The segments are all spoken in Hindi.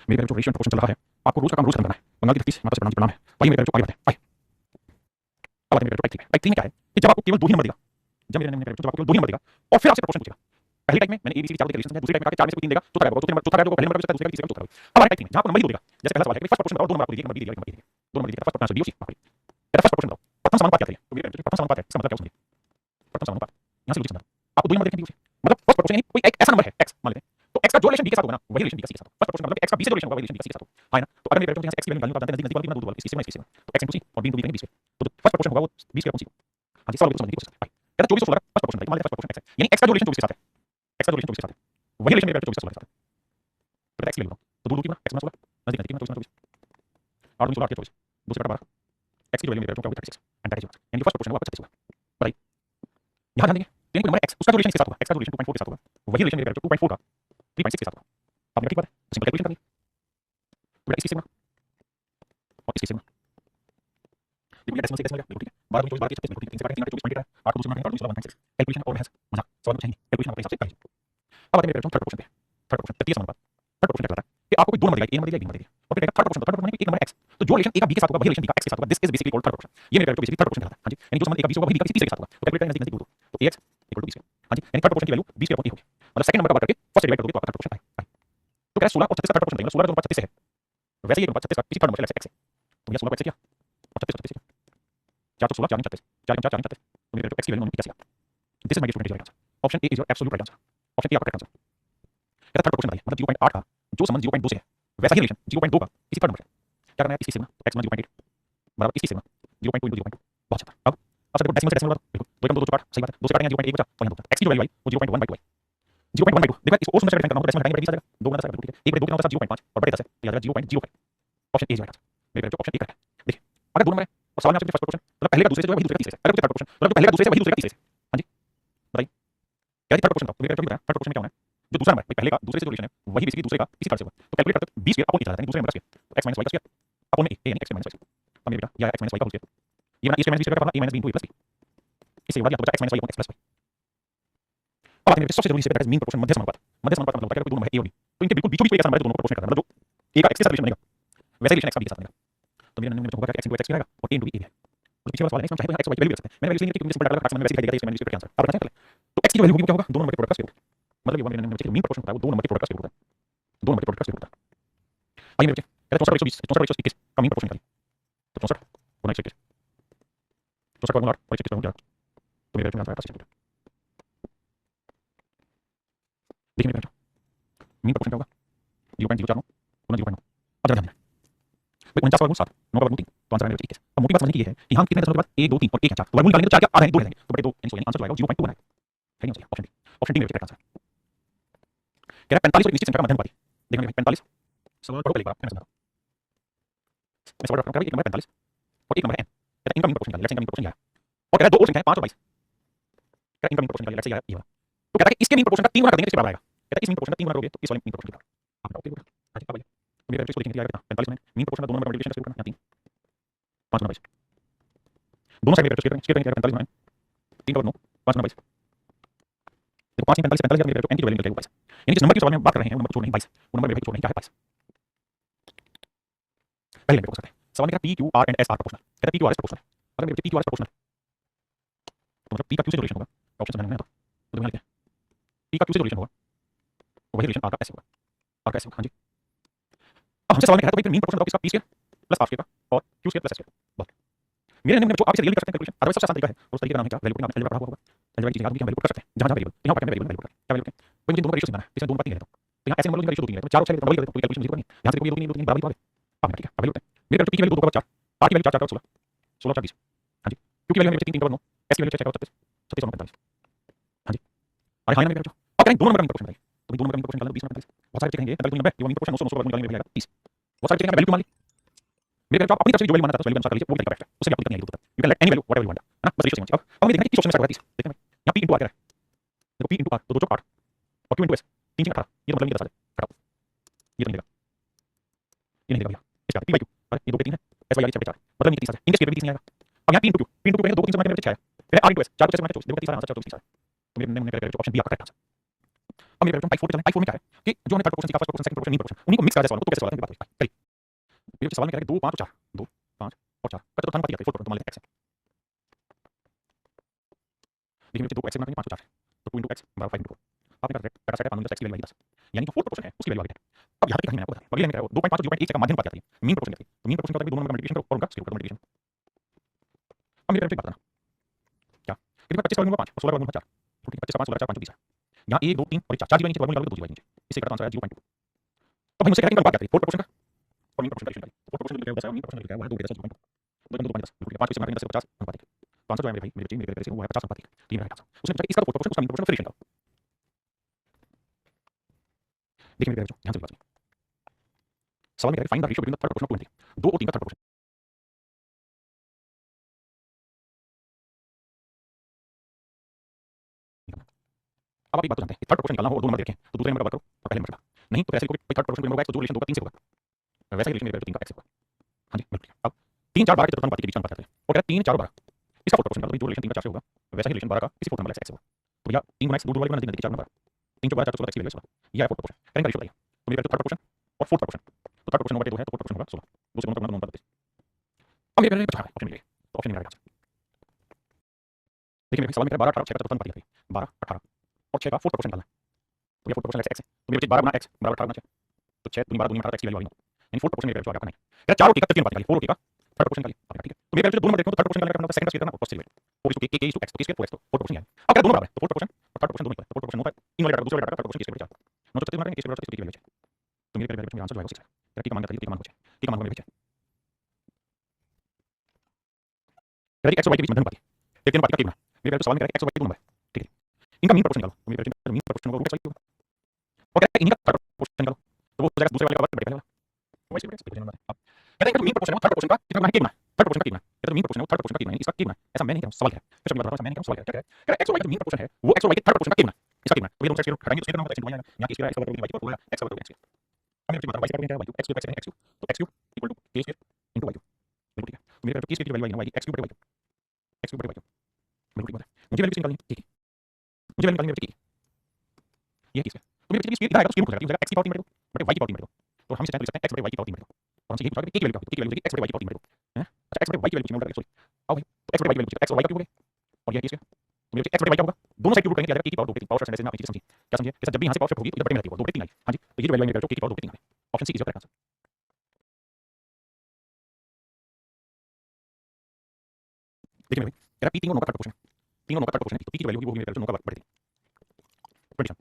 मेरे प्यारे बच्चों रेशियो प्रोपोर्शन चल रहा है। आपको रोज का काम रोज खत्म करना है। बंगाल की धरती से माता से प्रणाम है। आइए मेरे प्यारे बच्चों आगे बढ़ते हैं। आइए अब आते हैं मेरे प्यारे बच्चों टाइप 3 में क्या है कि जब आपको केवल दो ही नंबर देगा, जब मेरे प्यारे बच्चों जब आपको केवल दो ही नंबर देगा और फिर आपसे प्रोपोर्शन पूछेगा। पहले टाइप में मैंने एबीसी चारों के रिलेशन समझाया, दूसरे टाइप में कहा कि 4 में से कोई 3 देगा, चौथा गायब होगा, चौथा गायब होगा, पहले नंबर का दूसरे का तीसरे का चौथा। अब हमारे टाइप 3 में जहां आपको नंबर ही दो देगा, जैसे पहला सवाल है कि फर्स्ट प्रोपोर्शन बताओ, दो नंबर आपको दीजिए, नंबर बी दीजिए, दो नंबर दीजिए, फर्स्ट प्रोपोर्शन बी सी आपको कहता फर्स्ट प्रोपोर्शन बताओ। प्रथम समानुपात क्या करिए? तो मेरे प्रथम समानुपात है, इसका मतलब क्या समझिए? प्रथम समानुपात यहां से लॉजिक समझा। आपको दो नंबर देखेंगे बी मतलब फर्स्ट प्रोपोर्शन यानी कोई एक ऐसा नंबर है x मान लेते हैं, तो x का जो रिलेशन b के साथ होगा ना वही रिलेशन b का c के साथ। फर्स्ट प्रोपोर्शन मतलब x का b से जो रिलेशन होगा वही रिलेशन b का c के साथ होगा, है ना? तो अगर मेरे प्यारे बच्चों यहां से x की वैल्यू निकालनी हो तो आप जानते हैं नजदीक नजदीक वाला दूर वाला इसकी से ना तो x * c और b * b करेंगे b से। तो फर्स्ट प्रोपोर्शन होगा वो b * c। हां जी, सवाल तो समझने की कोशिश करें। कहता 24 16 फर्स्ट प्रोपोर्शन मान लेते हैं फर्स्ट प्रोपोर्शन x है, यानी x का जो रिलेशन 24 के साथ है, x का जो रिलेशन 24 के साथ है वही रिलेशन मेरे प्यारे 24 16 के साथ है। तो x ले लो तो दूर दूर की ना x * 16 नजदीक नजदीक ना 24 8 * 16 8 24 2 से काटा 12 x की जो वैल्यू मेरे प्यारे क्या होगी 36 एंड दैट इज यानी फर्स्ट प्रोपोर्शन होगा 36 होगा। बताइए यहां ध्यान देंगे यानी कोई नंबर x उसका जो रिलेशन के साथ होगा x का जो रिलेशन 2.4 के साथ होगा वही रिलेशन मेरे प्यारे 2.4 का 3.6 के साथ होगा। आपने ठीक बात है, तो सिंपल कैलकुलेशन करिए। तो बेटा इसकी से गुणा और इसकी से गुणा, देखो ये डेसिमल से कैसे मिलेगा, देखो ठीक है 12 24 12 36 देखो 3 से काटेंगे 24 20 8 को 2 से गुणा करेंगे 8 1.6 कैलकुलेशन और महज मजाक सवाल में चाहिए कैलकुलेशन अपने हिसाब से करिए। अब आते हैं मेरे थर्ड प्रोपोर्शन पे। थर्ड प्रोपोर्शन तृतीय समानुपात। थर्ड प्रोपोर्शन क्या कहता है कि आपको कोई दो नंबर दिया, एक नंबर दिया, एक नंबर दिया और फिर थर्ड प्रोपोर्शन थर्ड प्रोपोर्शन एक नंबर x, तो जो रिलेशन a का b के साथ होगा वही रिलेशन b का x के साथ होगा। This is basically called third proportion. ये मेरे बेसिकली थर्ड प्रोपोर्शन कहलाता है। हां जी, यानी जो संबंध a का b से होगा वही b का किसी तीसरे के साथ होगा। तो कैलकुलेट करेंगे नजदीक नजदीक दो तो ax = b²। हां जी, यानी थर्ड प्रोपोर्शन की वैल्यू b² होगी, मतलब सेकंड नंबर का वर्ग करके फर्स्ट डिवाइड कर दोगे तो आपका थर्ड प्रोपोर्शन आएगा। तो क्या 16 और 36 का थर्ड प्रोपोर्शन देंगे, 16 का अनुपात 36 से है वैसे ही अनुपात 36 का किसी थर्ड नंबर से x है, तो यह 16 को x से किया और 36 36 4 तो 16 4 36 4 4 36 तो मेरे x की वैल्यू हमने क्या किया। This is my student right answer. Option A is your absolute right answer. Option A आपका करेक्ट आंसर। कहता थर्ड प्रोपोर्शन बताइए मतलब 0.8 का जो संबंध 0.2 से है वैसा ही रिलेशन 0.2 का किसी थर्ड नंबर से क्या करना है, इसकी सिग्मा तो x = 0.8 बराबर इसकी सिग्मा 0.2 * 0.2 बहुत अच्छा। अब देखो डेसिमल से डेसिमल देखो 2 कम 2 2 सही बात है, 2 से काटेंगे 0.1 बचा और यहाँ 2 x की जो वैल्यू आई वो 0.1/2 आई 0.1/2। देखो इसको और सुंदर से डिफाइन करना हो तो डेसिमल डिफाइन करना है 2 गुना 10 ठीक है 1/2 के साथ 0.5 और बटे 10 है तो याद रखिए 0.05। Option A is right answer. मेरे जो ऑप्शन ए करेक्ट है। देखिए अगर दो नंबर है और सवाल में आपसे फर्स्ट प्रोपोर्शन मतलब पहले का दूसरे से जो है वही दूसरे का तीसरे से, अगर थर्ड प्रोपोर्शन मतलब पहले का दूसरे से वही दूसरे का तीसरे से। हां जी बताइए क्या थर्ड प्रोपोर्शन बताओ, तो मेरे जो भी बताया थर्ड प्रोपोर्शन में क्या होना है, जो दूसरा नंबर पहले का दूसरे से जो रिलेशन है वही बेसिकली दूसरे का किसी थर्ड से होगा। तो कैलकुलेट करते हैं b² अपॉन e चला जाता है दूसरे नंबर का स्क्वायर तो x - y का स्क्वायर अपॉन में a यानी x - y स्क्वायर। अब मेरे बेटा या x - y का होल स्क्वायर ये बना a² - b स्क्वायर का formula a - b * a + b इससे होगा या तो बचा x - y upon x + y। अब आते हैं मेरे सबसे जरूरी से पहले मीन प्रोपोर्शन मध्य समानुपात। मध्य समानुपात मतलब होता है अगर कोई दो नंबर है a और b तो इनके बिल्कुल बीचों बीच कोई ऐसा नंबर है जो दोनों को प्रोपोर्शन करता है, मतलब जो a का x के साथ रिलेशन बनेगा वैसे रिलेशन x का b के साथ बनेगा। तो मेरे नंबर में होगा कि x * x आएगा और a * b आएगा। और पीछे वाला सवाल है इसमें चाहे तो x y की वैल्यू ले सकते हैं। मैंने वैल्यू नहीं की क्योंकि सिंपल डाटा का वैसे दिखाई देगा इसमें इसका आंसर आप बताएं पहले। तो x की वैल्यू होगी क्या होगा, दोनों नंबर के प्रोडक्ट का स्क्वायर रूट मतलब ये मेरे नंबर में मीन प्रोपोर्शन होता है वो दो नंबर के प्रोडक्ट का स्क्वायर रूट है, दो नंबर के प्रोडक्ट का स्क्वायर रूट है। आइए मेरे बच्चे कहते हैं 64 120 64 121 का मीन प्रोपोर्शन निकालिए। तो 64 गुना 121 64 गुना 8 और 121 गुना 8 तो मेरे आंसर आएगा 65। देखिए मेरे बच्चों मीन प्रोपोर्शन क्या होगा 0.049 गुना 0.9। अब जरा ध्यान देना भाई 49 का वर्गमूल 7 9 का वर्गमूल 3 तो आंसर आएगा 21। अब मोटी बात समझने की ये है कि हम कितने दशमलव के बाद 1 2 3 और 1 है 4 तो वर्गमूल निकालेंगे तो 4 के आधे 2 रह जाएंगे तो बटे 2 यानी आंसर जो आएगा 0.2 आएगा। है नहीं ऑप्शन डी। ऑप्शन डी मेरे करेक्ट आंसर कह रहा है 45 और निश्चित संख्या का मध्यम पाती। देखिए भाई 45 सवाल पढ़ो पहले बार मैं समझा मैं सवाल रखता हूं एक नंबर 45 और एक नंबर है n कहता है इनका मीन प्रोपोर्शन निकालिए, लेट्स से इनका मीन प्रोपोर्शन आया और कह रहा है दो और संख्या है 5 और 22 कहता है इनका मीन प्रोपोर्शन निकालिए, लेट्स से आया ये वाला तो कहता है कि इसके मीन प्रोपोर्शन का 3 गुना कर देंगे तो इसके बराबर आएगा। कहता है इस मीन प्रोपोर्शन का 3 गुना करोगे तो इस वाले मीन प्रोपोर्शन के बराबर आप बताओ कितना। हां जी अब आइए तो मेरे इसको लिखेंगे कितना 45 में मीन प्रोपोर्शन का दोनों नंबर का मल्टीप्लिकेशन का स्क्वायर करना यहाँ 3 5 गुना 22 दोनों साइड में स्क्वायर करेंगे 45 गुना 3 का वर्ग 9 5 गुना 22 देखो 5 में 45 45 मेरे n की वैल्यू निकल गई 22 यानी जिस नंबर की सवाल में बात कर रहे हैं वो नंबर छोड़ नहीं 22 वो नंबर मेरे भाई छोड़ नहीं क्या है 22। पहले मेरे को सकते हैं सवाल में क्या p q r and s r proportional कहता है p q r s proportional अगर मेरे p q r s proportional तो मतलब p का q से जो रिलेशन होगा ऑप्शन समझना है तो यहाँ लिखते हैं p का q से जो रिलेशन होगा वही रिलेशन r का s होगा r का s होगा। हां जी अब हमसे सवाल में कहा है तो भाई मीन प्रोपोर्शन बताओ किसका p square plus r square का और q square plus s square बहुत मेरे नंबर में जो आप इसे रियल भी कर सकते हैं कैलकुलेशन अदरवाइज सबसे आसान तरीका है उस तरीके का नाम है क्या वैल्यू पुटिंग। आपने अलजेब्रा पढ़ा हुआ होगा अलजेब्रा की चीजें आदमी क्या वैल्यू पुट कर सकते हैं जहां जहां वेरिएबल यहाँ पर वैल्यू पुट क्या वैल्यू कोई मुझे दोनों का रेशियो समझाना है इसमें दोनों बातें नहीं रहता तो यहाँ ऐसे नंबर इनका रेशियो 2 3 है तो 4 और 6 डबल कर देता तो कैलकुलेशन करनी है यहाँ से कोई 2 3 2 3 बराबर ही तो आगे ठीक है अब वैल्यू मेरे p की वैल्यू 2 का 4 r की वैल्यू 4 4 16 16 4 20 हां जी q की वैल्यू मेरे 3 3 का 9 s की वैल्यू 6 6 36 36 45 हां जी अरे हां ना मेरे अब करेंगे दोनों नंबर का प्रोपोर्शन बताइए तो दोनों नंबर का प्रोपोर्शन निकालना 20 में 45 बहुत सारे कहेंगे 45 90 ये मीन प्रोपोर्शन 900 वर्ग निकालने में लगेगा 30 बहुत सारे कहेंगे वैल्यू मान ली मेरे आप अपनी तरफ से जो वैल्यू मानना था वैल्यू अनुसार कर लीजिए वो भी करेक्ट है उससे भी आपको दिक्कत नहीं आएगी you can let any value whatever you want है ना बस रेशियो चाहिए। अब हमें देखना है कि किस ऑप्शन में स्क्वायर 30 देखते हैं यहाँ p * r क्या है देखो p * r तो 2 4 8 और q * s 3 18 ये तो मतलब नहीं 10 घटाओ ये तो नहीं देगा ये नहीं देगा भैया इसका p / q अरे ये 2 पे 3 है s वाली 4 पे 4 मतलब नहीं 30 है इनके स्क्वायर भी 30 नहीं आएगा। अब यहाँ p * q करेंगे 2 3 से माइनस 6 है फिर r * s 4 को 6 से माइनस 24 देखो 30 आंसर 24 30 है तो मेरे करेक्ट ऑप्शन बी आपका करेक्ट आंसर। अब मेरे टाइप 4 पे चलें टाइप 4 में क्या है कि जो हमने थर्ड प्रोपोर्शन सीखा, first proportion, second proportion, mean proportion, उन्हीं को मिक्स करा जाए सवालों को, तो कैसे सवाल आते हैं बात करें। ये सवाल में कह रहा है 2 5 और 4, 2 5 और 4 का चतुर्थांश पाती है, फोर्थ प्रोपोर्शन मान लेते हैं x है। देखिए बच्चे 2 को x से गुणा करेंगे, 5 और 4 है, तो 2 x बराबर 5 4। आपने कहा सेट है कानून x की वैल्यू आई 10, यानी कि फोर्थ प्रोपोर्शन है उसकी वैल्यू आ गई है। अब यहाँ तक कहीं मैं आपको बता दूं, अगले में क्या है 2.5 और 0.1 का माध्यम पाती है, मीन प्रोपोर्शन कहते हैं। तो मीन प्रोपोर्शन का दोनों नंबर का मल्टीप्लिकेशन करो और उनका स्क्वायर करो, मल्टीप्लिकेशन। अब मेरे बात बताना क्या, कि 25 का वर्गमूल 5 और 16 का वर्गमूल 4, तो 25 का 5 16 का 4 5 20 है। यहाँ 1 2 3 और 4 जीरो नीचे वर्गमूल निकालोगे तो 2 जीरो नीचे, इससे करेक्ट आंसर है 0.2। तो भाई मुझसे कह रहा है कि अनुपात क्या है, फोर्थ प्रोपोर्शन का और मीन प्रोपोर्शन का एडिशन का। फोर्थ प्रोपोर्शन जो लिखा है 10 है, मीन प्रोपोर्शन जो लिखा है वो है 2 बटे 10 0.2, 2 2 5 बिल्कुल 5 से मार्जिन 10 से 50 अनुपात है। तो आंसर जो है मेरे भाई मेरे बच्चे मेरे से वो है 50 अनुपात 3 है आंसर। उसने पूछा इसका फोर्थ प्रोपोर्शन उसका मीन प्रोपोर्शन फिर एडिशन का। देखिए मेरे बच्चों ध्यान से बात सुनिए, सवाल में कह रहा है find the ratio between the third proportion of 2 and 3, 2 और 3 का थर्ड प्रोपोर्शन। अब आप एक बात तो जानते हैं थर्ड प्रोपोर्शन निकालना हो और दो नंबर देखे तो दूसरे नंबर का वर्ग करो और पहले नंबर का, नहीं तो ऐसे कोई थर्ड प्रोपोर्शन होगा तो जो रिलेशन 2 का 3 से होगा, वैसा ही रिलेशन मेरे 3 का x से होगा। हाँ जी बिल्कुल। अब 3 4 12 के चतुर्थांश अनुपात के बीच का अनुपात है और कह रहा है 3 4 12 इसका फोर्थ प्रोपोर्शन का, तो जो रिलेशन 3 का 4 से होगा वैसा ही रिलेशन 12 का किसी फोर्थ नंबर x से होगा। तो भैया 3 गुना x दूर वाले बना देंगे 4 नंबर 3 4 12 4 16 x की वैल्यू 16, ये है फोर्थ प्रोपोर्शन। करेंगे रेशियो बताइए, तो मेरे थर्ड प्रोपोर्शन और फोर्थ प्रोपोर्शन, तो थर्ड प्रोपोर्शन 9/2 है तो फोर्थ प्रोपोर्शन होगा 16, दूसरे दोनों का गुणा 9/2। अब मेरे पहले ऑप्शन मिल गए, तो ऑप्शन मिल जाएगा। देखिए मेरे सवाल में 12 18 6 का चतुर्थांश अनुपात है, 12 18 और 6 का फोर्थ प्रोपोर्शन निकालना है। तो ये फोर्थ प्रोपोर्शन x है, तो मेरे 12 गुना x बराबर 18 गुना 6, तो 6 दूनी 12 दूनी 18 x की वैल्यू आ गई 9, यानी फोर्थ प्रोपोर्शन मेरे जो आ गया नहीं। क्या 4 और 3 का कितने अनुपात निकालिए, 4 और 3 का थर्ड प्रोपोर्शन निकालिए आपने, ठीक है। तो मेरे जो दो नंबर देखो तो थर्ड प्रोपोर्शन निकालना है, सेकंड का स्क्वायर करना और फर्स्ट से 4 is to k, k is to x, तो k square 4x, तो फोर्थ प्रोपोर्शन है। अब क्या दोनों बराबर है तो फोर्थ प्रोपोर्शन और थर्ड प्रोपोर्शन दोनों इक्वल है, तो फोर्थ प्रोपोर्शन 9 है, तीन वाले डाटा दूसरे वाले data third proportion k square 4, 9 तो 36 मारेंगे, k square 36 की वैल्यू है। तो मेरे पहले आंसर जो है वो 6 है। तेरा k का मान बताइए, k का मान हो जाए, k का मान मेरे बच्चे तेरा x और y के बीच मध्यम पाती है, एक अनुपात का k गुना मेरे सवाल में कह रहा है x और y के दो नंबर है, ठीक है। इनका मीन प्रोपोर्शन निकालो, तो मेरे मीन प्रोपोर्शन होगा रूट x y होगा और कहता है इनका थर्ड प्रोपोर्शन निकालो, तो वो हो जाएगा दूसरे वाले का वर्ग बटे पहले वाला वैसे बटे x नंबर है। अब कहते हैं कि मीन प्रोपोर्शन है थर्ड प्रोपोर्शन का कितना गुना है, k गुना, थर्ड प्रोपोर्शन का k गुना, कहते हैं मीन प्रोपोर्शन है थर्ड प्रोपोर्शन का k गुना, इसका k गुना, ऐसा मैं नहीं कह रहा हूं, सवाल है फिर से बात मैंने नहीं कहा, सवाल है क्या है x और y का मीन प्रोपोर्शन है वो x और y के थर्ड प्रोपोर्शन का k गुना, इसका k गुना, तो ये दोनों साइड हटाएंगे तो कितना होगा x गुना यहां k स्क्वायर x बराबर y की पावर x बराबर x। हमें बता y बराबर क्या है, x cube x x cube, तो x cube equal to k square into y cube, बिल्कुल ठीक है। तो मेरे k स्क्वायर की वैल्यू आई y x क्यूब बटे y क्यूब, x क्यूब बटे y क्यूब, बिल्कुल ठीक है। मुझे वैल्यू निकालनी है, ठीक है, मुझे वैल्यू निकालनी है, ठीक है, ये किसका, तो मेरे की स्क्वायर इधर आएगा तो स्क्वायर हो जाएगा, x की पावर 3 बटे y की पावर 3 बटे, तो हम इसे चाहे तो लिख सकते हैं x बटे y की पावर 3 बटे, और हमसे यही पूछा कि k की वैल्यू क्या होगी, k की वैल्यू होगी x बटे y की पावर 3 बटे हैं। अच्छा x बटे y की वैल्यू पूछी, सॉरी आओ भाई, तो x बटे y की वैल्यू x और y का क्यूब हो गया और ये किसका, तो मेरे x बटे y क्या होगा, दोनों साइड क्यूब करेंगे, क्या आएगा k की पावर 2 बटे 3, पावर फ्रैक्शन में आप चीज समझिए क्या समझिए, जैसे जब भी यहां से पावर शिफ्ट होगी तो इधर बटे में रहती है 2 बटे 3 आई। हां जी, तो ये जो वैल्यू मेरे जो k की पावर 2 बटे 3 है, option C is correct answer. देखिए मेरे भाई कह रहा p 3 और 9 का थर्ड प्रोपोर्शन है, 3 और 9 का थर्ड प्रोपोर्शन है, तो p की वैल्यू होगी वो मेरे जो 9 का वर्ग बटे 3 कंडीशन।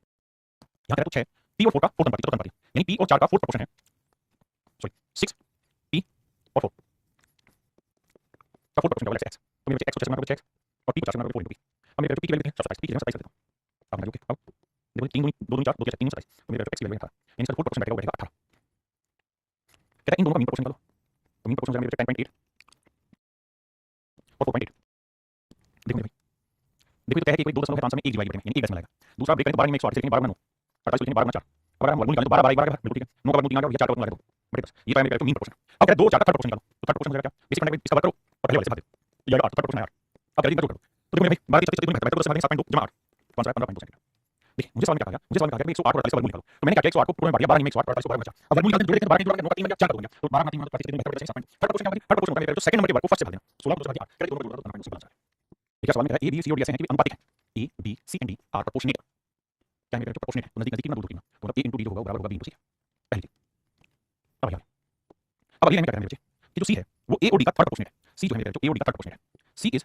यहां कह रहा है तो 6 p और 4 का फोर्थ अनुपात, चतुर्थ अनुपात, यानी p और 4 का फोर्थ प्रोपोर्शन है, सॉरी 6 p और 4 का फोर्थ प्रोपोर्शन का x, तो मेरे x को 6 मार दो 6 और p को 4 मार दो 4 अब मेरे p की वैल्यू कितनी है 27, p की वैल्यू 27 देता हूं अब मैं ओके। अब देखो 3 दूनी 2 दूनी 4 2 6 3 27, तो मेरे x की वैल्यू 18, यानी इसका फोर्थ प्रोपोर्शन बैठेगा वो बैठेगा 18। कहता है इन दोनों का मीन प्रोपोर्शन निकालो, तो मीन प्रोपोर्शन मेरे 10.8 और 4.8। देखो मेरे भाई देखो तो कह है कि कोई दो दशमलव है आंसर में एक डिवाइड करेंगे, यानी एक दशमलव आएगा। दूसरा ब्रेक करें तो 12 में 108 लिखेंगे 12 में 9 48 लिखेंगे 12 में 4, अगर हम वर्गमूल निकालें तो 12 12 12 बिल्कुल ठीक है, 9 का वर्गमूल 3 आ गया और ये 4 का वर्गमूल आ गया 2 बटे 10, ये तो है मेरे मीन प्रोपोर्शन। अब कह रहा है 2 4 का थर्ड प्रोपोर्शन निकालो, तो थर्ड प्रोपोर्शन हो जाएगा क्या, बेसिक पॉइंट इसका वर्ग करो और पहले वाले से भाग दो, ये आएगा 8, थर्ड प्रोपोर्शन है 8। अब कह रहा है इनका जोड़ करो, तो देखो मेरे भाई 12 36 गुना 7.2 जमा 8 तो आंसर है 15.2। देखिए मुझे सवाल में क्या कहा, मुझे सवाल में कहा कि 108 और 48 का वर्गमूल निकालो, तो मैंने क्या किया 108 को पूरे में बांट दिया, 12 में 108 और 48 को बाहर बचा, अब वर्गमूल निकालते जोड़े 12 जोड़ 9 का 3 बन गया 4 कर दूंगा, तो 12 में 3 तो 35 में 7.2 थर्ड प्रोपोर्शन का थर्ड प्रोपोर्शन होगा जो सेकंड नंबर के वर्ग को फर्स्ट से भाग देना, 16 को 8 कह रहे दोनों को जोड़ दो 15.2 आंसर है। ठीक है, सवाल में कह रहा है ए बी सी और डी ऐसे हैं कि अनुपातिक हैं, A B C and D are proportionate, क्या मेरे जो प्रोपोर्शनेट है तो नजदीक नजदीक ना दूर दूर ना, तो मतलब a * d जो होगा बराबर होगा b * c, पहली चीज। अब यार अब अगली लाइन में क्या करना है बच्चे, कि जो c है वो a और d का थर्ड प्रोपोर्शनेट है, c जो है मेरे जो a और d का थर्ड प्रोपोर्शनेट है, c is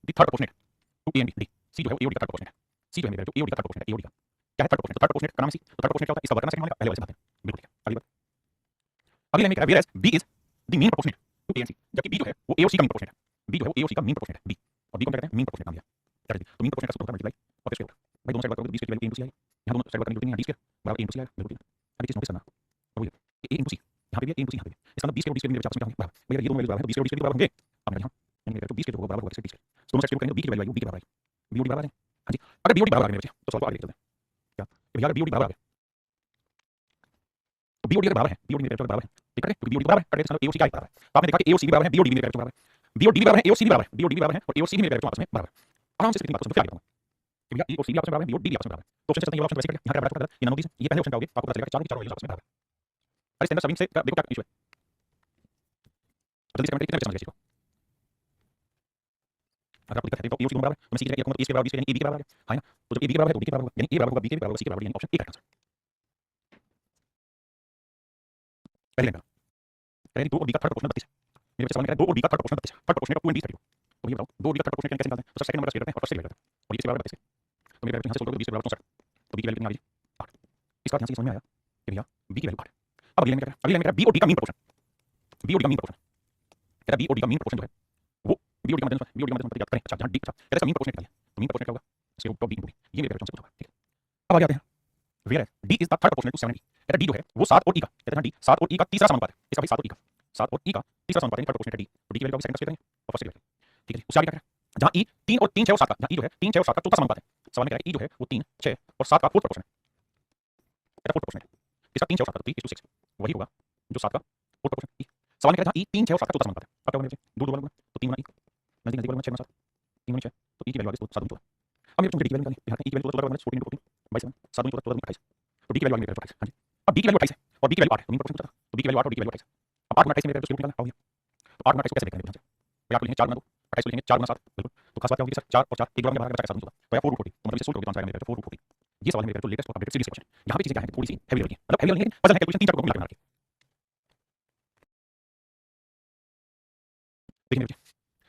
the third proportionate to a and b, c जो है वो a और d का थर्ड प्रोपोर्शनेट है, c जो है मेरे जो a और d का थर्ड प्रोपोर्शनेट है, a और d का क्या है थर्ड प्रोपोर्शनेट, तो थर्ड प्रोपोर्शनेट का नाम c, तो थर्ड प्रोपोर्शनेट क्या होता है इसका वर्ग करना सेकंड वाले का पहले वाले से भाग देना, बिल्कुल ठीक है। अगली बात अगली लाइन में कह रहा है whereas b is the mean proportionate to a and c, जबकि b जो है वो a और c का मीन प्रोपोर्शनेट है, b जो है वो a और c का मीन प्रोपोर्शनेट है b, और b को हम क्या कहते हैं मीन प्रोपोर्शनेट नाम दिया, तो मीन प्रोपोर्शनेट का सूत्र होता है मल्टीप्लाई और फिर स्क्वायर रूट, भाई दोनों साइड वर्ग करोगे b स्क्वायर की वैल्यू a * c आएगी, यहां दोनों साइड वर्ग करने की जरूरत नहीं है, d स्क्वायर बराबर a * c आएगा, बिल्कुल ठीक है। अगली चीज नोटिस करना तो ये a * c यहां पे भी a * c यहां पे भी, इसका मतलब b स्क्वायर और d स्क्वायर मेरे आपस में क्या होंगे बराबर, भैया ये दोनों वैल्यू बराबर है तो b स्क्वायर और d स्क्वायर बराबर होंगे, अब मेरे यहां यानी मेरा जो b स्क्वायर होगा बराबर होगा d स्क्वायर, दोनों साइड करेंगे तो b की वैल्यू b के बराबर आएगी, b और d बराबर है। हां जी, अगर b और d बराबर आ गए मेरे बच्चे तो सवाल को आगे लेके चलते हैं, क्या भैया b और d बराबर आ गए, तो b और d अगर बराबर है, b और d मेरे बराबर है, ठीक है, क्योंकि b और d बराबर है, करेक्ट a और c का बराबर है, तो आपने देखा कि a और c भी बराबर है, b और d मेरे बराबर है, b और d भी बराबर है, a और c भी बराबर है, b और d भी बराबर है और a और c भी मेरे आपस में बराबर है। आराम से इसकी बात को समझो फिर आगे बताऊंगा। कि भैया ई और सी भी आपस में बराबर है, बी और डी भी आपस में बराबर है। तो ऑप्शन चलते हैं, ये वाला ऑप्शन वैसे ही करेगा, यहाँ क्या बराबर ये नॉन ये पहले ऑप्शन का हो गया, तो आपको पता चलेगा कि चारों के चारों वैल्यूज आपस में बराबर है। और स्टैंडर्ड सबिंग से देखो क्या इशू है, जल्दी से कमेंट कितने बजे समझ गए इसको। अगर आपको दिक्कत है तो ये बराबर है, तो मैं सी कहूंगा तो इसके बराबर यानी ए बी के बराबर है, हाँ ना। तो जब ए बी के बराबर है तो डी के बराबर होगा, यानी ए बराबर होगा बी के बराबर होगा सी के बराबर, यानी ऑप्शन ए करेक्ट आंसर। पहले लाइन का यानी 2 और बी का थर्ड प्रोपोर्शनल 32 है। मेरे बच्चे सवाल में कह रहा है 2 और बी का थर्ड प्रोपोर्शनल 32 है, थर्ड प्रोपोर्शनल का 2 एंड बी 32। तो ये बताओ 2 और बी का थर्ड प्रोपोर्शनल कैसे निकालते हैं, तो सेकंड नंबर का स्क्वायर करते हैं और फर्स्ट से डिवाइड करते हैं, और ये इसके बराबर 32 है। तो मेरे यहाँ से सोल्व करो, बी के बराबर 64, तो बी की वैल्यू कितनी आ गई 8। इसका ध्यान से समझ में आया कि भैया बी की वैल्यू 8 है। अब अगली लाइन में क्या है, अगली लाइन में क्या है, बी और डी का मीन प्रोपोर्शन, बी और डी का मीन प्रोपोर्शन कहता है, बी और डी का मीन प्रोपोर्शन जो है वो बी और डी का मध्यम बी और डी का मध्यम याद करें। अच्छा जहां डी, अच्छा कहता है इसका मीन प्रोपोर्शन निकालिए, तो मीन प्रोपोर्शन क्या होगा, इसके ऊपर डी इंटू डी, ये मेरे क्वेश्चन से पूछा, ठीक है। अब आगे आते हैं, वेयर है D is the third proportional to 70। कहता है डी जो है वो 7 और ई का, कहता है डी 7 और ई का तीसरा समानुपात है, इसका भाई 7 और ई का, 7 और ई का तीसरा समानुपात है, थर्ड प्रोपोर्शनल है डी, तो डी की वैल्यू का सेकंड स्क्वायर करेंगे और फर्स्ट की वैल्यू, ठीक है। उससे आगे क्या है, जहां ई 3 और 3 6 और 7 का, जहां ई जो है 3 6 और 7 का चौथा समानुपात है, सवाल में कह रहा है ई जो है वो 3 6 और 7 का फोर्थ प्रोपोर्शन है, कहता है फोर्थ प्रोपोर्शन है इसका 3 6 और 7 का, 3:6 वही होगा जो 7 का फोर्थ प्रोपोर्शन ई। सवाल में कह रहा है जहां ई 3 6 और 7 का चौथा समानुपात है, अब क्या होगा मेरे दूर दूर वाला तो 3 गुना ई, नजदीक नजदीक वाला 6 गुना 7, 3 गुना 6, तो ई की वैल्यू आ गई 7 गुना 14। अब मेरे तुमसे डी की वैल्यू निकालनी है, ई की वैल्यू 14 14 14 22 7 गुना 14 28, तो डी की वैल्यू आ गई 28। हां जी, अब डी की वैल्यू 28 है और डी की वैल्यू 8 है, तो मीन प्रोपोर्शन पूछा था, तो डी की वैल्यू 8 और डी की वैल्यू 28 है। अब 8 गुना 28 मेरे को निकालना है, तो 8 गुना 28 को कैसे लिखेंगे ध्यान से, भाई आप लिखेंगे 4 गुना 2, 28 को लिखेंगे 4 गुना 7, बिल्कुल। तो खास बात क्या होगी सर, 4 और 4 एक बार में बाहर बचा के 7 होगा, तो या 4√40, तो मतलब इसे सोल्व करोगे तो आंसर आएगा मेरे 4√40। ये सवाल है मेरे तो लेटेस्ट और अपडेटेड सीरीज क्वेश्चन, यहां पे चीजें क्या है थोड़ी सी हेवी लगी, मतलब हेवी नहीं, पजल है, कैलकुलेशन 3 4 को मिला के बना के। देखिए मेरे बच्चे,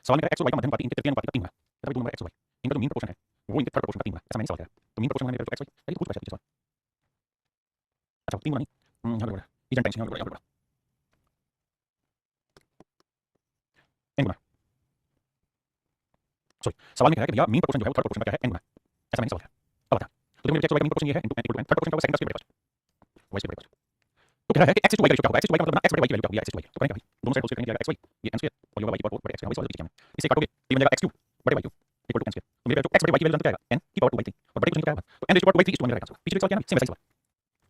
सवाल में x और y का मध्यम अनुपात इनके तृतीय अनुपात का 3 है, तभी दोनों x और y इनका जो मीन प्रोपोर्शन है वो इनके थर्ड प्रोपोर्शन का 3 है, ऐसा मैंने सवाल किया है। तो मीन प्रोपोर्शन है मेरे तो x y, ये पूछ पाया सवाल। अच्छा 3 गुना नहीं, यहां पे बड़ा ये टेंशन यहां पे बड़ा n गुना, सॉरी सवाल में क्या है कि भैया मीन प्रोपोर्शन जो है वो थर्ड प्रोपोर्शन का क्या है n गुना, ऐसा मैंने सवाल किया। अब बता, तो देखो मेरे x और y का मीन प्रोपोर्शन ये है इनटू n, थर्ड प्रोपोर्शन का सेकंड स्क्वायर y स्क्वायर, तो कह रहा है कि x to y का रेशियो क्या होगा, x to y का मतलब ना x बटे y की वैल्यू क्या होगी, x to y तो करेंगे भाई दोनों साइड होल स्क्वायर करेंगे, x y ये n स्क्वायर और ये होगा y की पावर 4 बटे x यहाँ सवाल किया मैंने, इसे काटोगे तो ये बन जाएगा x क्यूब बटे y cube equal to n square. तो मेरे x बटे y की वैल्यू जानते क्या आएगा n की पावर 2 by 3 और बटे कुछ नहीं क्या आएगा, तो n रेशियो पावर 2 by 3 इस 1 रहेगा। पिछले सवाल क्या ना सेम वैसा ही सवाल।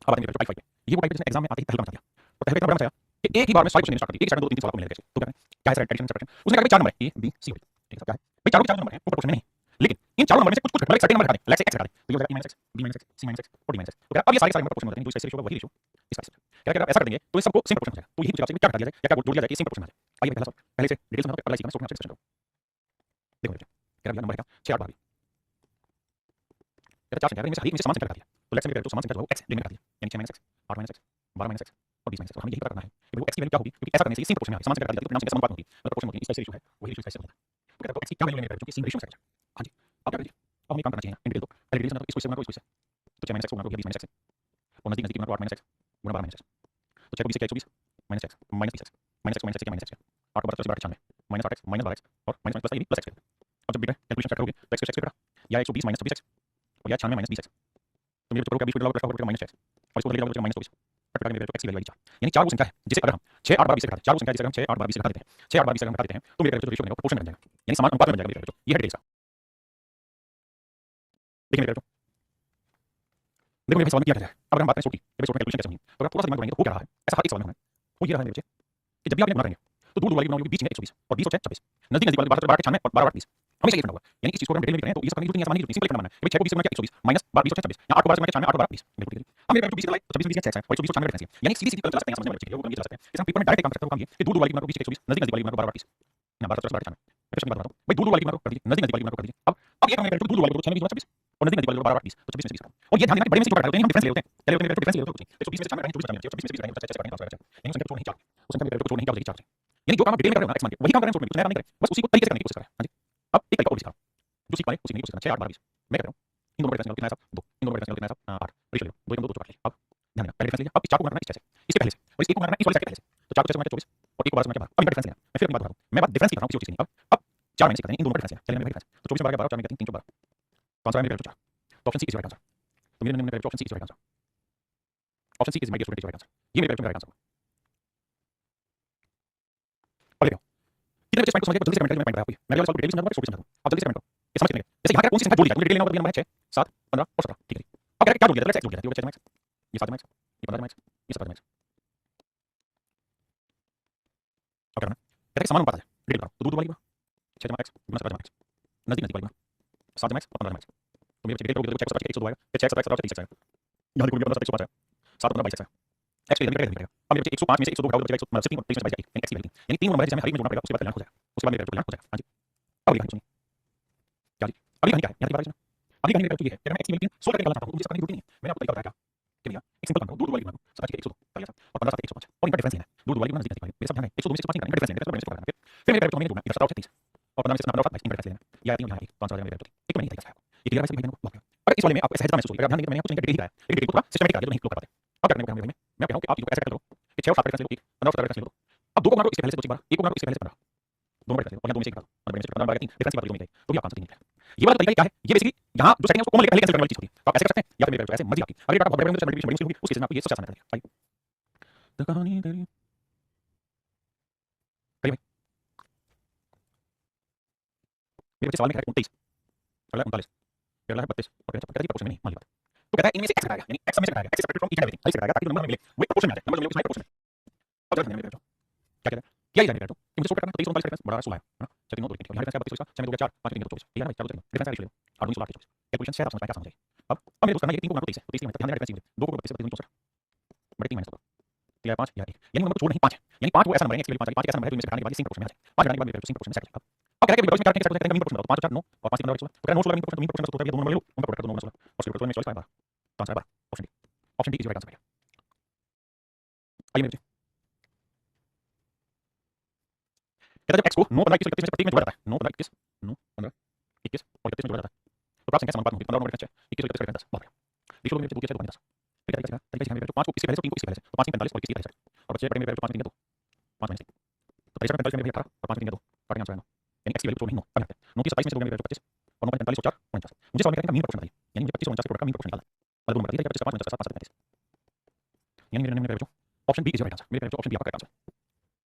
अब आते हैं टाइप 5 पे, ये वो टाइप जिसने एग्जाम में आते ही हल बना दिया, तो पहले इतना बड़ा बताया कि एक ही बार में सारी क्वेश्चन स्टार्ट कर दिए, एक स्टार्ट में 2 3 सवाल को मिलेगा कैसे, तो क्या है सर एडिशन सब्ट्रैक्शन, उसने कहा कि 4 नंबर है a b c और d, ठीक है क्या है भाई चारों के 4 नंबर है, ऊपर क्वेश्चन में नहीं, लेकिन इन चारों नंबर में से कुछ कुछ मतलब एक सर्टेन नंबर हटा दें, लेट्स से x हटा दें, तो ये हो जाएगा e - x b - x c - x और d - x। तो क्या अब ये सारे नंबर प्रोपोर्शनल होते हैं, जो इसका रेशियो होगा वही रेशियो इसका रेशियो, क्या क्या ऐसा कर देंगे तो ये सबको सेम प्रोपोर्शन हो जाएगा। तो यही पूछा आपसे क्या हटा दिया जाए, क्या क्या जोड़ दिया जाए कि सेम प्रोपोर्शन आ जाए। आइए पहला सवाल पहले से डिटेल्स में अगला सीखना स्टोरी में आपसे देखो बेटा, क्या नंबर है क्या 6 8 12 क्या 4 संख्या इनमें से हर एक में से समान संख्या हटा दिया, तो लेट्स से तो समान संख्या जो है x डिनोमिनेटर हटा दिया, यानी 6 - x 8 - x 12 - x और 20 - x, और हमें यही पता करना है कि वो x की वैल्यू क्या होगी, क्योंकि ऐसा करने से ये सेम प्रोपोर्शन में आ गई, समान संख्या हटा दिया तो परिणाम संख्या समानुपात होगी, मतलब प्रोपोर्शन होगी, इसका रेशियो है वही रेशियो इसका होगा। तो कहता है x की क्या वैल्यू लेने का जो कि सेम रेशियो में है। हां जी, अब क्या करिए, अब हमें काम करना चाहिए इन डिटेल, तो पहले डिटेल्स में इसको इससे गुणा करो, इसको इससे, तो 6 - x को गुणा करो 20 - x और नजदीक नजदीक गुणा करो 8 - x गुणा 12 - x, तो 6 को 20 से क्या 120 - x - 20 x -x को -x क्या -x 8 को 12 से 96 -8x - 12x और -1 प्लस ये भी प्लस x। अब जब बेटा कैलकुलेशन करोगे तो x को x पे करा या 120 - 26x और या 96 - 20x, तो मेरे बच्चों को 20 को डिवाइड करके -6 और इसको लेके जाओगे -24 कट कटा मेरे बच्चों x की वैल्यू आई 4, यानी 4 वो संख्या है जिसे अगर हम 6 8 12 20 से घटाते हैं, 4 वो संख्या जिसे हम 6 8 12 20 से घटा देते हैं, 6 8 12 20 से हम घटा देते हैं तो मेरे बच्चों रेशियो बनेगा प्रोपोर्शन बन जाएगा, यानी समान अनुपात में बन जाएगा मेरे बच्चों। ये है डिटेल्स का, देखिए मेरे बच्चों देखो मेरे सवाल में क्या कहता है, अब अगर हम बात करें सोल्व की, ये सोल्व कैलकुलेशन कैसे होगी, तो अगर थोड़ा सा दिमाग लगाएंगे तो हो क्या रहा है, ऐसा हर एक सवाल में होना है, वो ये रहा है मेरे बच्चे कि जब भी आप इन्हें गुणा करेंगे तो दूर दूर वाली गुणा होगी, बीच में 120 और 20 और 26 नजदीक नजदीक वाले 12 12 96 और 12 20 हमेशा ये करना होगा, यानी इस चीज को अगर हम डिटेल में करें तो ये सब करने की जरूरत नहीं है, आसान नहीं, सिंपल करना है कि 6 को 20 से गुणा किया 120 माइनस 20 और 26 या 8 को 12 से गुणा किया 96 8 और 12 20 बिल्कुल ठीक है। अब मेरे पास 20 का 26 20 है और 120 और 96 डिफरेंस है, यानी सीधी सीधी चला सकते हैं, समझने वाले बच्चे वो काम चला सकते हैं। इस हम पेपर में डायरेक्ट काम करते हैं, वो काम ये कि दूर दूर वाली गुणा को 20 120 नजदीक नजदीक वाली गुणा को 12 20 ना 12 12 96 मैं प्रश्न बात बताऊं भाई, दूर दूर वाली गुणा को कर दीजिए, नजदीक नजदीक वाली गुणा को कर दीजिए। अब ये करने के दूर दूर वाली को 6 में 26 और नजदीक नजदीक वाली को 12 20 तो 26 में 20 और ये ध्यान देना कि बड़े में से छोटा घटाते हैं हम डिफरेंस ले लेते हैं, क्या लेते हैं डिफरेंस ले लेते हैं कुछ नहीं, 120 में से 96 24 में 24 में 20 करेंगे 25 करेंगे 5 यानी संख्या को नहीं 4 उस संख्या को छोड़ नहीं क्या हो जाएगी 4 यानी जो काम आप डिटेल में कर रहे हो ना एक्स मान के वही काम कर रहे हैं, कुछ नया काम नहीं करें, बस उसी को तरीके से करने की कोशिश करें। हां जी, अब एक तरीका और दिखा जो सीख पाए उसी की कोशिश करना 6 8 12 20 मैं कर रहा हूं, इन दोनों का डिफरेंस कितना है साहब 2, इन दोनों का डिफरेंस कितना है साहब 8 रेशियो ले 2 1 2 2 काट लिया। अब ध्यान देना पहले डिफरेंस लीजिए, अब इस 4 को गुणा करना इस 6 से इसके पहले से और इस 1 को गुणा करना इस वाले से पहले से, तो 4 को 6 से गुणा 24 और 1 को 12 से गुणा 12 अब इनका डिफरेंस लेना, मैं फिर अपनी बात बता रहा हूं, मैं बात डिफरेंस की कर रहा हूं किसी चीज की नहीं। अब 4 में से करते हैं इन दोनों का डिफरेंस लेना, चलिए मेरा डिफरेंस तो 24 में 12 4 में 3 3 12 तो आंसर है मेरे 4, तो option C is right answer, तो मेरे number option C is right answer, option C is my dear student is right answer, ये मेरे राइट आंसर। अब देखो कितने बच्चे पॉइंट को समझ गए, जल्दी से कमेंट करें, मैं पॉइंट बताया आपको, मैं वाला सवाल डिटेल में समझाऊंगा, छोटे समझा दूंगा, अब जल्दी से कमेंट करो ये समझ कितने गए, जैसे यहां क्या कौन सी संख्या जोड़ी जाए, मुझे डिटेल लेना होगा, नंबर है 6 7 15 और 17 ठीक है। अब क्या जोड़ दिया था, लेट्स एक्स जोड़ दिया था, ये 6 मैक्स ये 7 मैक्स ये 15 मैक्स ये 17 मैक्स, अब क्या करना कहते हैं समान अनुपात है डिटेल बताओ, तो दूर दूर वाली 6 मैक्स गुना 17 मैक्स नजदीक नजदीक वाली 7 मैक्स और 15 मैक्स तो मेरे बच्चे करोगे तो चेक 100 आएगा, फिर चेक 17 30 आएगा, यहाँ देखो मेरे 15 105 आएगा, 7 15 22 आएगा। एक्स पे निकलेगा। अब मेरे बच्चे 105 में से 102 घटाओ तो बचेगा 100 मतलब 23 22 यानी एक्स की वैल्यू, यानी 3 नंबर है जिसे हमें हर एक में जोड़ना पड़ेगा, उसके बाद कल्याण हो जाएगा, उसके बाद मेरे कल्याण हो जाएगा। हां जी, अब अगली कहानी सुनिए। क्या जी? अगली कहानी क्या है? यहाँ की बात है, अगली कहानी मेरे बच्चों की है कि मैं एक्स की वैल्यू 16 करके निकालना चाहता हूँ, तो मुझे इसका कहानी नहीं है। मैंने आपको तरीका बताया कि भैया एक सिंपल काम करो, 2 वाली गुणा 17 की 102 कर लिया और 15 7 105 और इनका डिफरेंस लेना है। 2 वाली गुणा नजदीक नजदीक मेरे सब ध्यान है, 102 में से 105 निकालना, इनका डिफरेंस लेना है, डिफरेंस करना है। फिर मेरे बच्चों हमें जोड़ना है, इधर 17 30 और 15 में से 17 22 इनका डिफरेंस लेना है। या 3 यहाँ 1 तो आंसर आ जाएगा मेरे बच्चों। एक तो मैंने तरीका बताया, ये क्लियर है सभी भाइयों को? अगर इस वाले में आपको सहजता महसूस होगी, ध्यान देंगे मैंने कुछ नहीं डिटेल है, लेकिन डिटेल को थोड़ा सिस्टमैटिक करा दिया जो नहीं लोग कर पाते। अब क्या करने को भाई मैं कह रहा हूं कि आप चीजों को ऐसे कर लो कि 6 और 7 का डिफरेंस ले लो, 15 और 17 का डिफरेंस ले लो। अब 2 को गुणा करो इसके पहले से 2 बार, 1 को गुणा करो इसके पहले से 15, दोनों का डिफरेंस और यहाँ 2 में से 1 घटाओ, 15 में से 15 बाकी डिफरेंस की बात जो नहीं गई, तो भी आपका आंसर 3 निकलेगा। ये वाला तरीका क्या है? ये बेसिकली यहाँ जो सेकंड है उसको कॉमन लेकर पहले कैंसिल करने वाली चीज होती है, तो आप ऐसे कर सकते हैं या फिर मेरे ऐसे मर्जी आपकी। अगर ये डाटा बहुत बड़े होंगे तो मल्टीप्लिकेशन बड़ी मुश्किल होगी, उस केस में आपको ये सबसे आसान कर दिया। तो कहानी तेरी करिए भाई। मेरे बच्चे सवाल में कह रहा है 29, अगला 39, फिर अगला है 32 और कहता है प्रोपोर्शन में नहीं मान ली बात। तो कहता है इनमें से x घटाएगा, यानी x में से घटाएगा, x separate from each and everything, x घटाएगा ताकि नंबर हमें मिले वो एक प्रोपोर्शन में आ जाए, नंबर जो मिले उसमें प्रोपोर्शन में। अब जरा ध्यान देना क्या कहता है, क्या ही जाने बेटा कि मुझे सोल्व करना है, तो 23 39 का बड़ा 16 है ना, 6 3 9 2 3 यहाँ डिफरेंस है 32 का 6 में 2 4 5 3 2 24, ठीक है ना भाई, 4 2 डिफरेंस है इसलिए 8 2 16 24 कैलकुलेशन से आप समझ पाए क्या समझ जाएगी। अब मेरे दोस्त करना ये 3 को गुणा करो 23 है, तो 23 में ध्यान देना डिफरेंस 2 को 32 से 32 64 बड़े 3 -2 या 5 या 1, यानी नंबर जोड़ नहीं 5 है, यानी 5 वो ऐसा नंबर है, x की वैल्यू 5 है, 5 ऐसा नंबर है जो इनमें से घटाने के बाद सिंक प्रोपोर्शन में आ जाए, 5 घटाने के बाद मेरे सिंक प्रोपोर्शन में सेट। अब कह रहा है कि मेरे इसमें क्या करके मीन प्रोपोर्शन बताओ, 5 4 9 और 5 3 15 तो कह रहा है 9 16 मीन प्रोपोर्शन तो होता है, ये दोनों नंबर ले लो, उनका प्रोडक्ट दोनों 16 और उसके प्रोपोर्शन में 24 बार, तो आंसर है 12, option D is right answer है। आइए मेरे कहता है जब x को 9 15 21 31 में से प्रत्येक में जोड़ा जाता है, 9 15 21 9 15 21 और 31 में जोड़ा जाता है तो प्राप्त संख्या समानुपात होगी, 15 9 25 21 और 31 10 बहुत बढ़िया। देखो मेरे बच्चे 2 के 6 2 10 ठीक है, तरीका सिखाएंगे मेरे 5 को इसके पहले से 3 को इसके पहले से, तो 5 45 और 21 की पहले से और बच्चे बड़े मेरे 5 3 2 5 में से तो 45 में 18 और 5 में 2 काटेंगे आंसर है 9, यानी x की वैल्यू तो नहीं 9 अब 9 की 27 में से 2 में 25 और 9 45 और 4 49। मुझे सवाल कहते हैं मीन प्रोपोर्शन बताइए, यानी मुझे 25 और 49 के प्रोडक्ट का मीन प्रोपोर्शन निकालना है, मतलब दोनों बताइए 25 5 49 7 35, यानी मेरे बच्चों option B is right answer, मेरे बच्चों ऑप्शन बी आपका करेक्ट आंसर।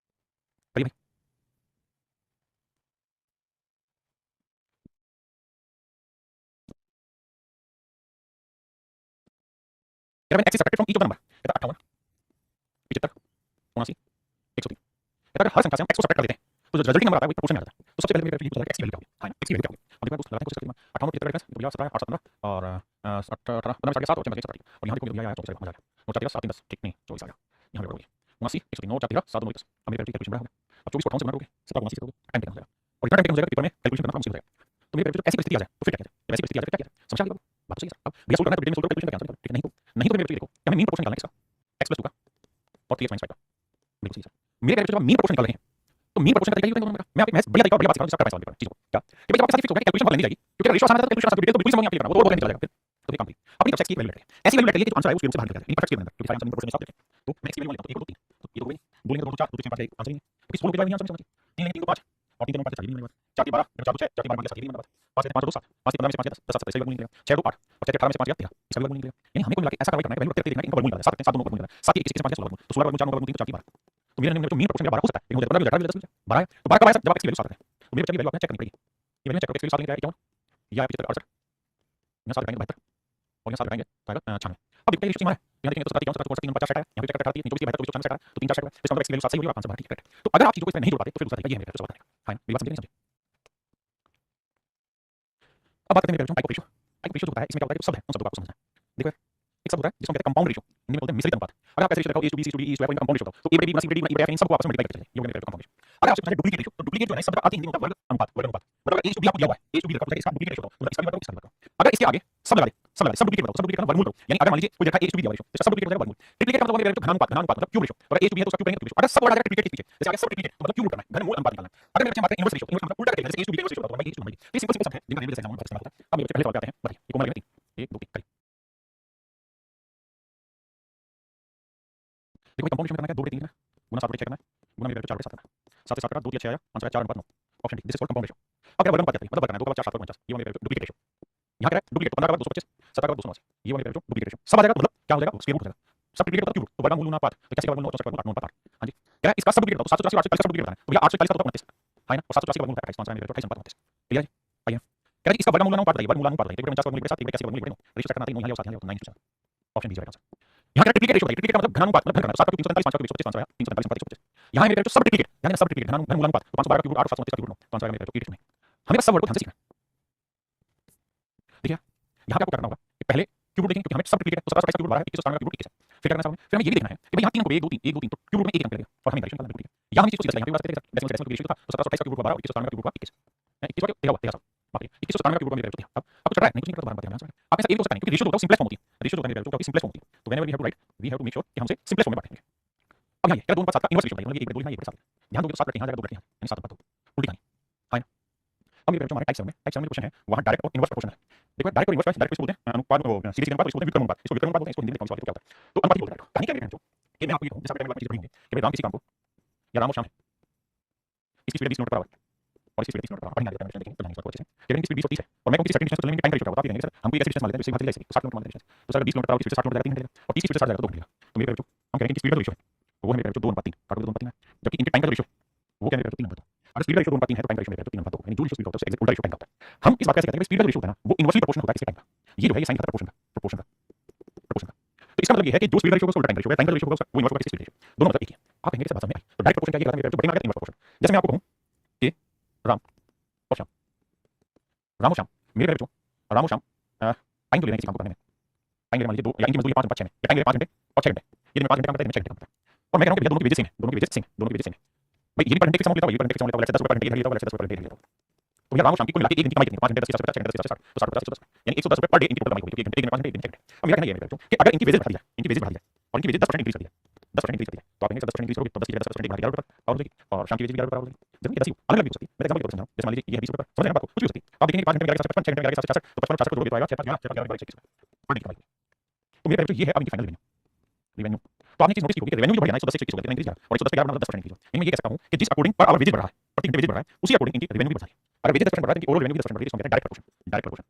करिए भाई। कहता है x is subtracted from each of the number, कहता है 58 75 79 103, कहता है हर संख्या से हम x को सब्ट्रैक्ट कर देते हैं तो जो रिजल्टिंग नंबर आता है वो प्रोपोर्शन में आता है। तो सबसे पहले मेरे को ये पूछा जाएगा x की वैल्यू क्या होगी, है ना, x की वैल्यू क्या होगी। अब देखो दोस्त लगाते हैं कोशिश करेंगे 58 75 डिफरेंस तो भैया 17 8 17 और 18 15 7 और 7 और यहाँ देखो भैया आया 24 मजा आ गया, 9 4 7 3 10 ठीक नहीं 24 आ गया, यहाँ पे करोगे 79 103 9 4 7 9 10, अब मेरे कैलकुलेशन बड़ा हो गया, अब 24 को 58 से गुणा करोगे 17 को 79 से करोगे टाइम टेकन हो जाएगा और इतना टाइम टेकन हो जाएगा पेपर में कैलकुलेशन करना मुश्किल हो जाएगा। तो मेरे ऐसी परिस्थिति आ जाए तो फिर क्या करें, ऐसी परिस्थिति आ जाए क्या करें, समझ आ गई बात सही है। अब भैया सोल्व करना है तो डिटेल में सोल्व कैलकुलेशन का आंसर ठीक है, नहीं तो मेरे देखो क्या हमें मीन प्रोपोर्शन निकालना है इसका x + 2 का और 3x - 5 का, बिल्कुल सही सर। मेरे जब आप मीन प्रोपोर्शन निकाल रहे हैं तो मीन प्रोपोर्शन का तरीका ये होता है दोनों का, मैं आपको महज बढ़िया तरीका और बढ़िया बात सिखा रहा हूं जिसका करवाइस वाली चीज को क्या कि भाई जब आपके साथ फिक्स हो गया कैलकुलेशन बहुत लेनी जाएगी क्योंकि रेशियो आसान आता है कैलकुलेशन आसान डिटेल तो बिल्कुल समझ नहीं आपके लिए करना वो बहुत चला जाएगा फिर तो ये काम करिए अपनी तरफ से x की वैल्यू लेते हैं, ऐसी वैल्यू लेते हैं कि जो आंसर आए उस वैल्यू से बाहर निकल जाए, इन परफेक्ट के अंदर क्योंकि सारे आंसर मीन प्रोपोर्शन में साथ देखें तो मैं x की वैल्यू लेता हूं 1 2 3 तो ये 2 गई बोलेंगे 2 4 2 3 5 आंसर नहीं है क्योंकि 16 के आंसर समझिए 3 3 2 5 और 3 2 5 4 नहीं बात 4 12 4 2 6 4 12 7 नहीं बात 5 5 2 7 5 15 में से 5 10 10 7 सही वर्गमूल निकलेगा 6 2 8 और 6 18 में से 5 13 इसका वर्गमूल निकलेगा, यानी हमें को मिला के ऐसा कार्रवाई करना है वैल्यू प्रत्येक देखना है इनका वर्गमूल निकालना है 7 7 दोनों वर्गमूल निकालना है 7 21 से 5 16 वर्गमूल तो 16 वर्गमूल 4 9 वर्गमूल 3 4 की 12 तो मेरे जो मीन प्रोपोर्शन 12 हो सकता है लेकिन 15 10 12 है तो 12 कब आया जब x की वैल्यू 7 है तो मेरे बच्चे की वैल्यू आपने चेक करनी पड़ेगी, ये वैल्यू चेक करो x की वैल्यू 7 लेके आया क्या या 68 यहाँ 7 लगाएंगे 72 और यहाँ 7 लगाएंगे आएगा 96। अब देखते हैं है यहाँ देखेंगे तो 7 3 3 50 है यहाँ पे चेक करके 24 की 72 24 तो 3 4 है इसका मतलब x की वैल्यू 7 सही होगी और आंसर ठीक है। तो अगर आप चीजों को इसमें नहीं जोड़ पाते तो फिर दूसरा तरीका ये है मेरे सवाल करने का, फाइन मेरी बात समझे नहीं समझे। अब बात करते हैं मेरे type of ratio, type ratio जो होता है इसमें क्या होता है कि सब है उन सब को आपको समझना है। देखो एक सब होता है जिसको कहते हैं कंपाउंड रेशियो, इन्हें बोलते हैं मिश्रित अनुपात। अगर आप ऐसे रेशियो लगाओ a to b c to d e to f को कंपाउंड रेशियो बताओ तो a b c d e f इन सबको आपस में मल्टीप्लाई करते चलिए, ये होगा मेरा कंपाउंड रेशियो। अगर आपसे पूछा डुप्लीकेट रेशियो तो डुप्लीकेट जो है शब्द आती है हिंदी में वर्ग अनुपात मतलब a to b आपको दिया हुआ है a to b रखा तो इसका डुप्लीकेट रेशियो मतलब इसका भी बताओ इसका भी बताओ। अगर इसके आगे सब लगा दे सब डुप्लीकेट बताओ सब डुप्लीकेट का वर्गमूल करो, यानी अगर मान लीजिए कोई देखा a to b दिया हुआ रेशियो तो इसका सब डुप्लीकेट हो जाएगा वर्गमूल। ट्रिप्लिकेट का मतलब मेरा घनानुपात मतलब क्यूब रेशियो, अगर a to b है तो उसका क्यूब करेंगे तो अगर सब वर्ग आ जाएगा ट्रिप्लिकेट के पीछे जैसे आगे सब ट्रिप्लिकेट तो मतलब क्यूब करना है घनमूल अनुपात निकालना है। अगर मेरे बच्चे मारते हैं इनवर्स रेशियो इनवर्स मतलब उल्टा करके जैसे a to b inverse ratio बताओ मैं a to b ये सिंपल सब है जिनका रेशियो एग्जाम में इस्तेमाल होता है। अब मेरे बच्चे पहले सवाल पे आते हैं बताइए ये कौन लगेगा 3 1 2 3 देखो कंपाउंड रेशियो में करना है 2 बटे 3 करना गुना 7 बटे 6 करना गुना मेरे 4 बटे 7 करना 7 से 7 का 2 3 6 आया आंसर है 4 9 option D this is called compound ratio. अब क्या वर्ग अनुपात मतलब करना है 2 का 4 7 49 ये मेरे डुप्लीकेट रेशियो यहाँ क्या है डुप्लीकेट 15 का 225 7 का 289 ये मेरे डुप्लीकेट रेशियो सब आ जाएगा मतलब क्या हो जाएगा स्क्वायर रूट हो जाएगा सब डुप्लीकेट मतलब क्यूब तो वर्गमूल अनुपात तो कैसे वर्गमूल 64 वर्गमूल 8 हां जी क्या है इसका सब डुप्लीकेट तो 784 840 का सब डुप्लीकेट बताना तो भैया 840 का तो 29 है ना और 784 का वर्गमूल है इसका आंसर मेरे 28 29 क्लियर है। आइए क्या है इसका वर्गमूल अनुपात बताइए वर्गमूल अनुपात बताइए 49 वर्गमूल 7 कैसे वर्गमूल 9 रेशियो करना 3 यहाँ 7 यहाँ 9 ऑप्शन डी राइट आंसर। यहाँ क्या ट्रिप्लिकेट रेशियो बताइए ट्रिप्लिकेट का मतलब घनानुपात मतलब घन 7 का 345 5 का 225 आंसर आया 345 5 यहाँ मेरे सब ट्रिप्लिकेट यानी सब ट्रिप्लिकेट घनमूल अनुपात तो 512 का क्यूब 8 729 का क्यूब 9 तो आंसर आएगा मेरे ट्रिप्लिकेट में। हमें सब वर्ड को ध्यान से सीखना है। देखिए यहाँ पे आपको क्या करना होगा कि पहले क्यूब रूट देखेंगे क्योंकि हमें सब क्लियर है, तो 17 27 का क्यूब रूट 12 है, 21 का क्यूब रूट 21 है। फिर क्या करना है, फिर हमें ये भी देखना है कि भाई यहाँ 3 अंक 1 2 3 1 2 3, तो क्यूब रूट में एक अंक लगेगा और हमें डायरेक्शन निकालना है। यहाँ हम चीज को सीधा यहाँ पे बात करते हैं, डेसिमल की रेशियो था, तो 17 27 का क्यूब रूट 12 और 21 का क्यूब रूट 21 है, 21 का देखा हुआ देखा सब बाकी 21 का क्यूब रूट मेरे को अब आपको चल रहा है नहीं कुछ नहीं करता, बात करते हैं आप ऐसा एक हो सकता है क्योंकि रेशियो होता है सिंपलेस्ट फॉर्म होती है, रेशियो होता है जो सिंपलेस्ट फॉर्म होती है, तो whenever we have to write we have to make sure कि हम उसे सिंपलेस्ट फॉर्म में बांटेंगे। अब यहाँ क्या दोनों का 7 का इनवर्स रेशियो बताइए, मतलब ये एक दो यहाँ एक साथ ध्यान दोगे तो 7 करके यहाँ जाएगा 2 करके यहाँ, यानी 7 बात उल्टी कहानी है ना। अब मेरे जो हमारे टाइप 7 में क्वेश्चन है वहां डायरेक्ट और इनवर्स प्रोपोर्शन है। देखो डायरेक्ट और इनवर्स डायरेक्ट इसको बोलते हैं अनुपात, वो सीरीज के अनुपात, इसको बोलते हैं व्युत्क्रम अनुपात, इसको व्युत्क्रम अनुपात बोलते हैं, इसको हिंदी में कौन सा क्या होता है, तो अनुपात बोलते हैं। कहानी क्या है जो कि मैं आपको ये कहूं जैसे टाइम में चीज पढ़ी होंगी कि भाई राम किसी काम को या राम और श्याम है, इसकी स्पीड 20 किलोमीटर पर आवर और इसकी स्पीड 30 किलोमीटर पर आवर, पढ़ी ना देखेंगे तो इसको अच्छे से कि इनकी स्पीड 20 और 30 है और मैं कहूं कि सेकंड डिस्टेंस चलने में टाइम का रेशियो होगा, आप कहेंगे सर हम कोई ऐसी डिस्टेंस मान लेते हैं जिससे भाग जाए, तो 60 किलोमीटर मान लेते हैं, तो सर 20 किलोमीटर पर आवर की स्पीड से 60 किलोमीटर जाएगा 3 घंटे और 30 की स्पीड से 60 जाएगा तो 2 घंटे, तो मेरे जो हम कह रहे हैं कि स्पीड का रेशियो है वो है मेरे जो 2:3 काट दो 2:3 है, जबकि इनके टाइम का रेशियो वो क्या मेरे 3:2, अगर स्पीड का रेशियो 2:3 है तो टाइम का रेशियो मेरे 3:2, यानी जो स्पीड होता है उससे एग्जैक्ट उल्टा रेशियो टाइम का होता है। हम इस बात कैसे कहते हैं कि स्पीड का रेशियो होता है ना वो इनवर्सली प्रोपोर्शनल होता है इसके टाइम का, ये जो है ये साइन का प्रोपोर्शन का, तो इसका मतलब ये है कि जो स्पीड का रेशियो होगा उसका टाइम का रेशियो है, टाइम का रेशियो होगा वो इनवर्स होगा, स्पीड रेशियो दोनों मतलब एक ही है। आप कहेंगे कि बात समझ में आई, तो डायरेक्ट प्रोपोर्शन क्या है, जो बढ़ेगा इनवर्स प्रोपोर्शन। जैसे मैं आपको कहूं कि राम और श्याम, राम और श्याम मेरे जो राम और श्याम टाइम तो लेना किसी काम को करने में, टाइम ले मान लीजिए 2 या इनकी मजदूरी 5 5 6 में, टाइम ले 5 घंटे और 6 घंटे, ये दिन 5 घंटे काम करता है, 6 घंटे काम करता है, और मैं कह रहा हूं कि भैया दोनों की वेजेस सेम है, दोनों की वेजेस सेम है, दोनों की वेजेस सेम है, भाई ये भी पर घंटे के समय लेता है, ये पर घंटे के समय लेता है, वैसे 10 रुपए पर घंटे ये लेता है, वैसे 10 रुपए पर घंटे लेता है, तो भैया राम और श्याम की कुल मिला के एक दिन की कमाई कितनी, 5 घंटे 10 60 50 60 तो 60 50 110, यानी 110 रुपए पर डे इनकी टोटल कमाई होगी, एक दिन में 5 घंटे एक दिन में 6 घंटे। अब मेरा कहना ये है कि अगर इनकी वेजेस बढ़ा दी जाए, इनकी वेजेस बढ़ा दी जाए और इनकी वेजेस 10% इंक्रीज कर दी जाए, 10% इंक्रीज कर दी जाए, तो आप कहेंगे 10% इंक्रीज करोगे तो 10 की जगह 10% बढ़ा के 11 रुपए और हो जाएगी, और श्याम की वेजेस भी 11 रुपए हो जाएगी, जब ये 10 ही अलग अलग भी हो सकती है। मैं एग्जांपल के तौर पर समझाऊं, जैसे मान लीजिए ये है 20 रुपए, समझ रहे हैं बात को, कुछ भी हो सकती है, आप देखेंगे 5 घंटे में 11 6 घंटे में 66 तो 55 60 को जोड़ोगे तो आएगा 6 5 11 6 11 21 पर डे की कमाई। तो मेरा कहना ये है अब इनकी फाइनल रेवेन्यू, तो आपने चीज नोटिस की होगी कि रेवेन्यू जो बढ़िया है 110 से 21 हो गया, इंक्रीज जा और 110 पे 11 10% इंक्रीज हो, यानी मैं ये कह सकता हूं कि जिस अकॉर्डिंग पर आवर वेजेस बढ़ रहा है, प्रति घंटे वेजेस बढ़ रहा है, उसी अकॉर्डिंग इनकी रेवेन्यू भी बढ़ रही है। अगर वेजेस 10% बढ़ रहा है तो इनकी ओवरऑल रेवेन्यू भी 10% बढ़ रही है, इसको कहते हैं डायरेक्ट प्रोपोर्शन। डायरेक्ट प्रोपोर्शन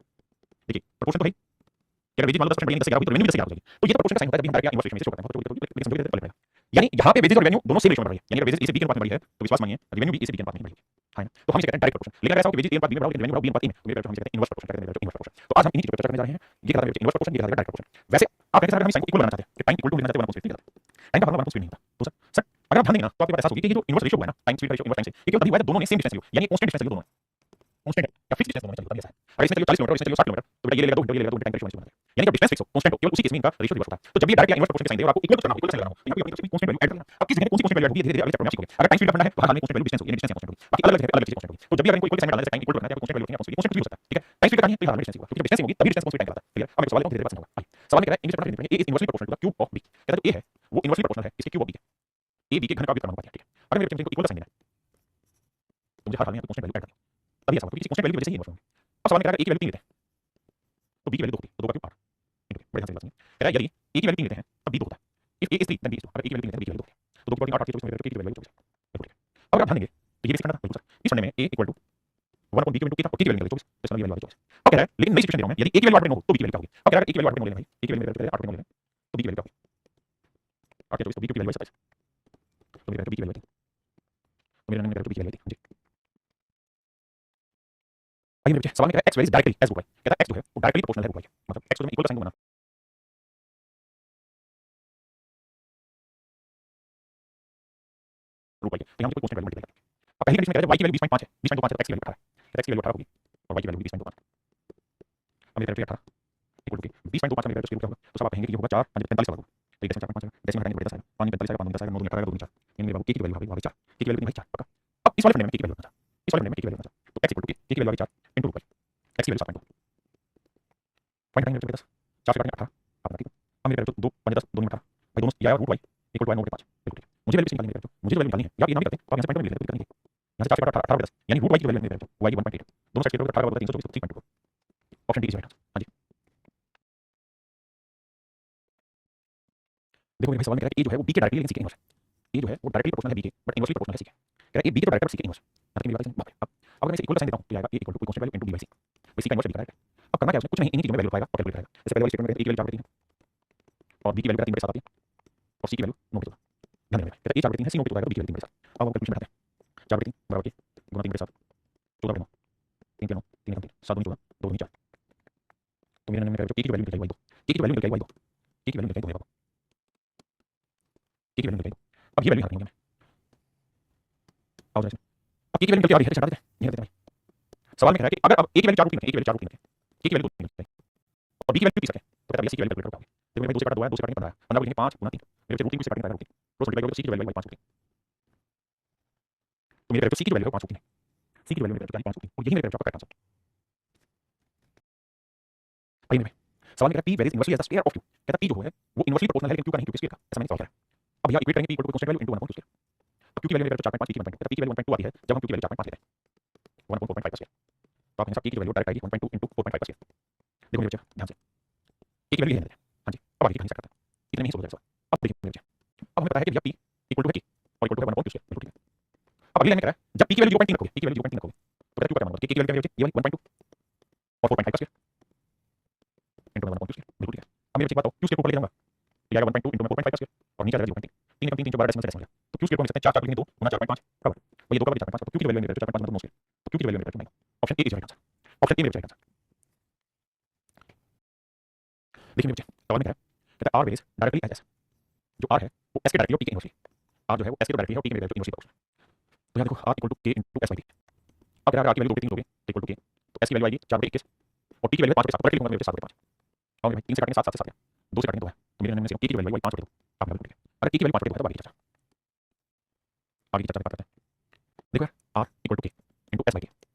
देखिए प्रोपोर्शन तो है कि अगर वेजेस मान लो 10% बढ़ी 10 से 11 हुई तो रेवेन्यू भी 10 से 11 हो जाएगी, तो ये तो प्रोपोर्शन का साइन होता है जब हम डायरेक्ट इनवर्स रेशियो में शो करते हैं, लेकिन समझोगे तो पड़ेगा, यानी यहां पे वेजेस और रेवेन्यू दोनों सेम रेशियो में बढ़ रही है, यानी अगर वेजेस ए से बी के अनुपात में बढ़ी है तो विश्वास मानिए रेवेन्यू भी ए से बी के अनुपात में बढ़ेगी, है ना। तो हम इसे कहते हैं डायरेक्ट प्रोपोर्शन। लेकिन अगर ऐसा हो कि वेजेस ए अनुपात बी में बढ़ा रेवेन्यू बढ़ा बी अनुपात ए में, तो मेरे हम इसे कहते हैं इनवर्स प्रोपोर्शन, कहते हैं इनवर्स प्रोपोर्शन। तो आज हम इन्हीं चीजों पर चर्चा करने जा रहे हैं, ये कहता है इनवर्स प्रोपोर्शन, ये कहता है डायरेक्ट प्रोपोर्शन। वैसे आप कहते हैं अगर हम साइन को इक्वल बनाना चाहते हैं कि टाइम इक्वल टू लेना चाहते हैं 1 स्पीड, टाइम का भाग 1 स्पीड नहीं होता, तो सर अगर आप ध्यान देंगे ना तो आपको एहसास होगी कि ये जो इनवर्स रेशियो हुआ है ना, time speed ratio inverse time से, ये केवल तभी हुआ है दोनों ने सेम डिस्टेंस लिया, यानी कांस्टेंट डिस्टेंस लिया दोनों, कांस्टेंट है या फिक्स डिस्टेंस दोनों ने चलिए, तभी ऐसा है। अगर इसमें चलिए 40 किलोमीटर, इसमें चलिए 60 किलोमीटर, तो बेटा ये लेगा 2 घंटे, ये लेगा 2 घंटे, टाइम रेशियो बन जाएगा, यानी जब डिस्टेंस फिक्स हो कांस्टेंट हो केवल उसी केस में इनका रेशियो रिवर्स होता है। तो जब ये डायरेक्ट या इनवर्स प्रोपोर्शन के साइन दे और आपको इक्वल करना हो, इक्वल साइन लगाना हो, तो यहां पे अपनी तरफ से कांस्टेंट वैल्यू ऐड करना। अब किस जगह कौन सी कांस्टेंट वैल्यू होगी, धीरे-धीरे अगले चैप्टर में आप सीखोगे। अगर टाइम स्पीड करना है तो हर हाल में कांस्टेंट वैल्यू डिस्टेंस होगी, यानी डिस्टेंस कांस्टेंट होगी, बाकी अलग अलग अलग चीज कांस्टेंट होगी। तो जब भी अगर इनको इक्वल साइन डालना है, टाइम इक्वल करना है, कांस्टेंट वैल्यू रखेंगे, कांस्टेंट भी हो सकता है, ठीक है। टाइम स्पीड करनी है तो हर हाल में डिस्टेंस होगा, क्योंकि डिस्टेंस होगी तभी डिस्टेंस कांस्टेंट कहलाता है, ठीक है। अब एक सवाल है धीरे-धीरे बात समझाऊंगा। सवाल में कह रहा है इंग्लिश में A is inversely proportional to the cube of B, कहता है जो ए है वो इनवर्सली प्रोपोर्शनल है इसके क्यूब ऑफ बी के, ए बी के घन का व्युत्क्रम अनुपात है, ठीक है। अगर मेरे को इक्वल साइन देना है तो मुझे हर हाल में कांस्टेंट वैल्यू ऐड करनी है, तभी ऐसा होगा, क्योंकि कांस्टेंट वैल्यू की वजह से ही इनवर्स होंगे। अब सवाल में कह रहा है ए की वैल्यू 3 लेते हैं तो बी की वैल्यू 2 होती है, तो 2 का क्यूब 8, बड़े ध्यान से बात सुनिए। कह रहा है यदि ए की वैल्यू 3 लेते हैं तब बी 2 होता है, if A is 3 then B is 2, अगर ए की वैल्यू 3 लेते हैं बी की वैल्यू 2 होती है, तो 2 की पावर 8 8 24 की वैल्यू 24, बिल्कुल ठीक है। अब अगर आप ध्यान देंगे तो ये बेसिक करना बिल्कुल सर, इस फंडे में a equal to 1 upon b के इनटू k था और k की वैल्यू निकली 24, तो इसका ये वैल्यू आ गई 24। अब कह रहा है लेकिन नई सिचुएशन दे रहा हूं मैं, यदि a की वैल्यू 8 बटे 9 हो तो b की वैल्यू क्या होगी। अब कह रहा है a की वैल्यू 8 बटे 9 लेना भाई, a की वैल्यू 8 बटे 9 लेना तो b की वैल्यू क्या होगी, 8 के 24 तो b की वैल्यू 27, तो मेरे b की वैल्यू तो मेरे नंबर b की वैल्यू जी। आइए मेरे बच्चे सवाल में कह रहा है x varies directly as root y, कहता है x जो है वो डायरेक्टली प्रोपोर्शनल है रूट y के, मतलब x को मैं इक्वल का साइन बनाना रूट y के, तो यहां मुझे कोई कांस्टेंट वैल्यू मल्टीप्लाई करनी है। अब पहली कंडीशन में कह रहा है y की वैल्यू 20.5 है, 20.5 है तो x की वैल्यू 18 है, कहता है x की वैल्यू 18 होगी और y की वैल्यू 20.5 है। अब मेरे तरफ 18 इक्वल टू 20.25 मेरे तरफ क्या होगा, तो सब आप कहेंगे कि ये होगा 4 5 45 होगा, तो 1 4 5 डेसिमल हटाएंगे बड़े 10 आएगा, 5 45 आएगा, 5 10 आएगा, 9 18 आएगा, 2 4, यानी मेरे बाबू k की वैल्यू आ गई 4, k की वैल्यू कितनी भाई 4 पक्का। अब इस वाले फंडे में k की वैल्यू रखना, इस वाले फंडे में k की वैल्यू रखना, तो x इक्वल टू k की वैल्यू आ गई 4 इनटू रूट y, x की वैल्यू 7.2 पॉइंट हटाएंगे मेरे 10 4 से काटेंगे 18 आप बताइए। अब मेरे तरफ 2 5 10 2 में 18 भाई दोनों ये आया रूट y इक्वल टू 9 बटे 5, बिल्कुल ठीक है। मुझे वैल्यू निकालनी है, मुझे वैल्यू निकालनी है, या ये ना भी करते हैं तो आप यहां से पॉइंट में लिख लेते हैं, यहां से 4 से काटा 18 बटे 10 यानी रूट y की वैल्यू मेरे तरफ y की 1.8 दोनों साइड के 18 बटे 324 तो 3.2 ऑप्शन डी इज राइट। हां जी देखो मेरे भाई सवाल में कह रहा है ए जो है वो बी के डायरेक्टली लेकिन सी के इनवर्स है, ए जो है वो डायरेक्टली प्रोपोर्शनल है बी के बट इनवर्सली प्रोपोर्शनल है सी के, कह रहा है ए बी के तो डायरेक्ट सी के इनवर्स, मतलब मेरी बात है। अब अगर मैं इसे इक्वल का साइन देता हूं तो आएगा A equal to constant value into B by C, B C का इनवर्स बी करेक्ट। अब करना क्या है उसमें कुछ नहीं, इन्हीं चीजों में वैल्यू लगाएगा और कैलकुलेट करेगा। जैसे पहले वाली स्टेटमेंट में ए की वैल्यू 4 बटे 3 है और बी की वैल्यू 3 बटे 7 आती है और सी की वैल्यू 9 बटे 14, ध्यान देना कहता है ए 4 बटे 3 है सी 9 बटे 14 आएगा, बी की वैल्यू 3 बटे 7। अब हम कैलकुलेशन बैठाते हैं 4 बटे 3 बराबर के गुणा 3 बटे 7 14 बटे 9 3 के 9 3 का 3 7 दूनी 14 2 दूनी 4, तो मेरे नंबर में जो k की वैल्यू निकल गई y2, k की वैल्यू निकल गई y2, k की वैल्यू निकल गई 2 k की वैल्यू निकल गई। अब ये वैल्यू हटानी है मैं आओ जैसे अब k की वैल्यू निकल के आ रही है, हटा देते हैं नहीं हटाते भाई। सवाल में कह रहा है कि अगर अब a की वैल्यू 4 रूट 3 है, a की वैल्यू 4 रूट 3 है, k की वैल्यू 2 निकल गई और बी की वैल्यू 30 रखें तो कहता है सी की वैल्यू कैलकुलेट करोगे। देखो मेरे 2 से काटा 2 है, 2 से काटने 15 है, 15 को लिखेंगे 5 गुना 3, मेरे बच्चे रूट 3 से काटने 15 क्रॉस मल्टीप्लाई करोगे तो सी की वैल्यू 5 होगी। तो मेरे सी की वैल्यू 5 होगी, सी की वैल्यू मेरे 5 होगी और यही मेरे आपका करेक्ट आंसर। आइए में सवाल में कहता है p varies inversely as the square of q, कहता है p जो है वो इनवर्सली प्रोपोर्शनल है लेकिन q का नहीं, क्योंकि स्क्वायर का ऐसा मैंने सवाल करा है। अब यहाँ इक्वेट करेंगे p constant value into 1 upon q। अब q की वैल्यू मेरे 4.5 p की 1.2, कहता है p की वैल्यू 1.2 आती है जब हम q की वैल्यू 4.5 लेते हैं 1/4.5 का स्क्वायर। तो आप हमेशा p की वैल्यू डायरेक्ट आएगी 1.2 इनटू 4.5 का स्क्वायर। देखो मेरे बच्चे ध्यान से a की वैल्यू ये है। हां जी, अब आगे कहां से करते हैं, इतने में ही सोल्व हो जाएगा सवाल। अब देखिए मेरे बच्चे, अब हमें पता है कि भैया p इक्वल टू है k और इक्वल टू है 1 अपॉन q स्क्वायर, बिल्कुल ठीक है। अब अगली लाइन में कह रहा है जब p की वैल्यू 0.3 रखोगे, p की वैल्यू 0.3 रखोगे तो कहता है q का मान k की वैल्यू क्या है ये 1.2 और 4.5 का square into 1 upon q square, बिल्कुल ठीक है। अब मेरे बच्चे बात हो q स्क्वायर को ऊपर ले जाऊंगा ये आएगा 1.2 इनटू 4.5 का स्क्वायर और नीचे आ जाएगा 0.3, 3 कम 3 3 4 डेसिमल से डेसिमल गया तो q स्क्वायर को हम लिख सकते हैं 4 4 लिखेंगे 2 गुना 4.5 बराबर भैया 2 का बराबर 4.5 तो q की वैल्यू मेरे 4.5 मतलब 9 स्क्वायर, तो q की वैल्यू मेरे 9 option A is right answer, option A मेरे राइट आंसर। देखिए मेरे बच्चे सवाल में क्या है, कहता है r varies directly as S, जो r है वो s के डायरेक्टली और t के इनवर्सली, r जो है वो s के डायरेक्टली है और t के मेरे इनवर्सली प्रोपोर्शनल। तो यहां देखो r equal to k into s by t। अब अगर r की वैल्यू 2 के 3 लोगे तो इक्वल टू k, तो s की वैल्यू आएगी 4 बटे 21 और t की वैल्यू 5 बटे 7 डायरेक्टली लूंगा मेरे 7 बटे 5 और मेरे भाई 3 से काटेंगे 7 7 से 7 गया 2 से काटेंगे 2 है तो मेरे नंबर से k की वैल्यू आई 5 बटे 2 आप बिल्कुल ठीक है। अगर t की वैल्यू 5 बटे 2 है तो आगे की चर्चा, आगे की चर्चा करते हैं। देखो r equal to k into s by t।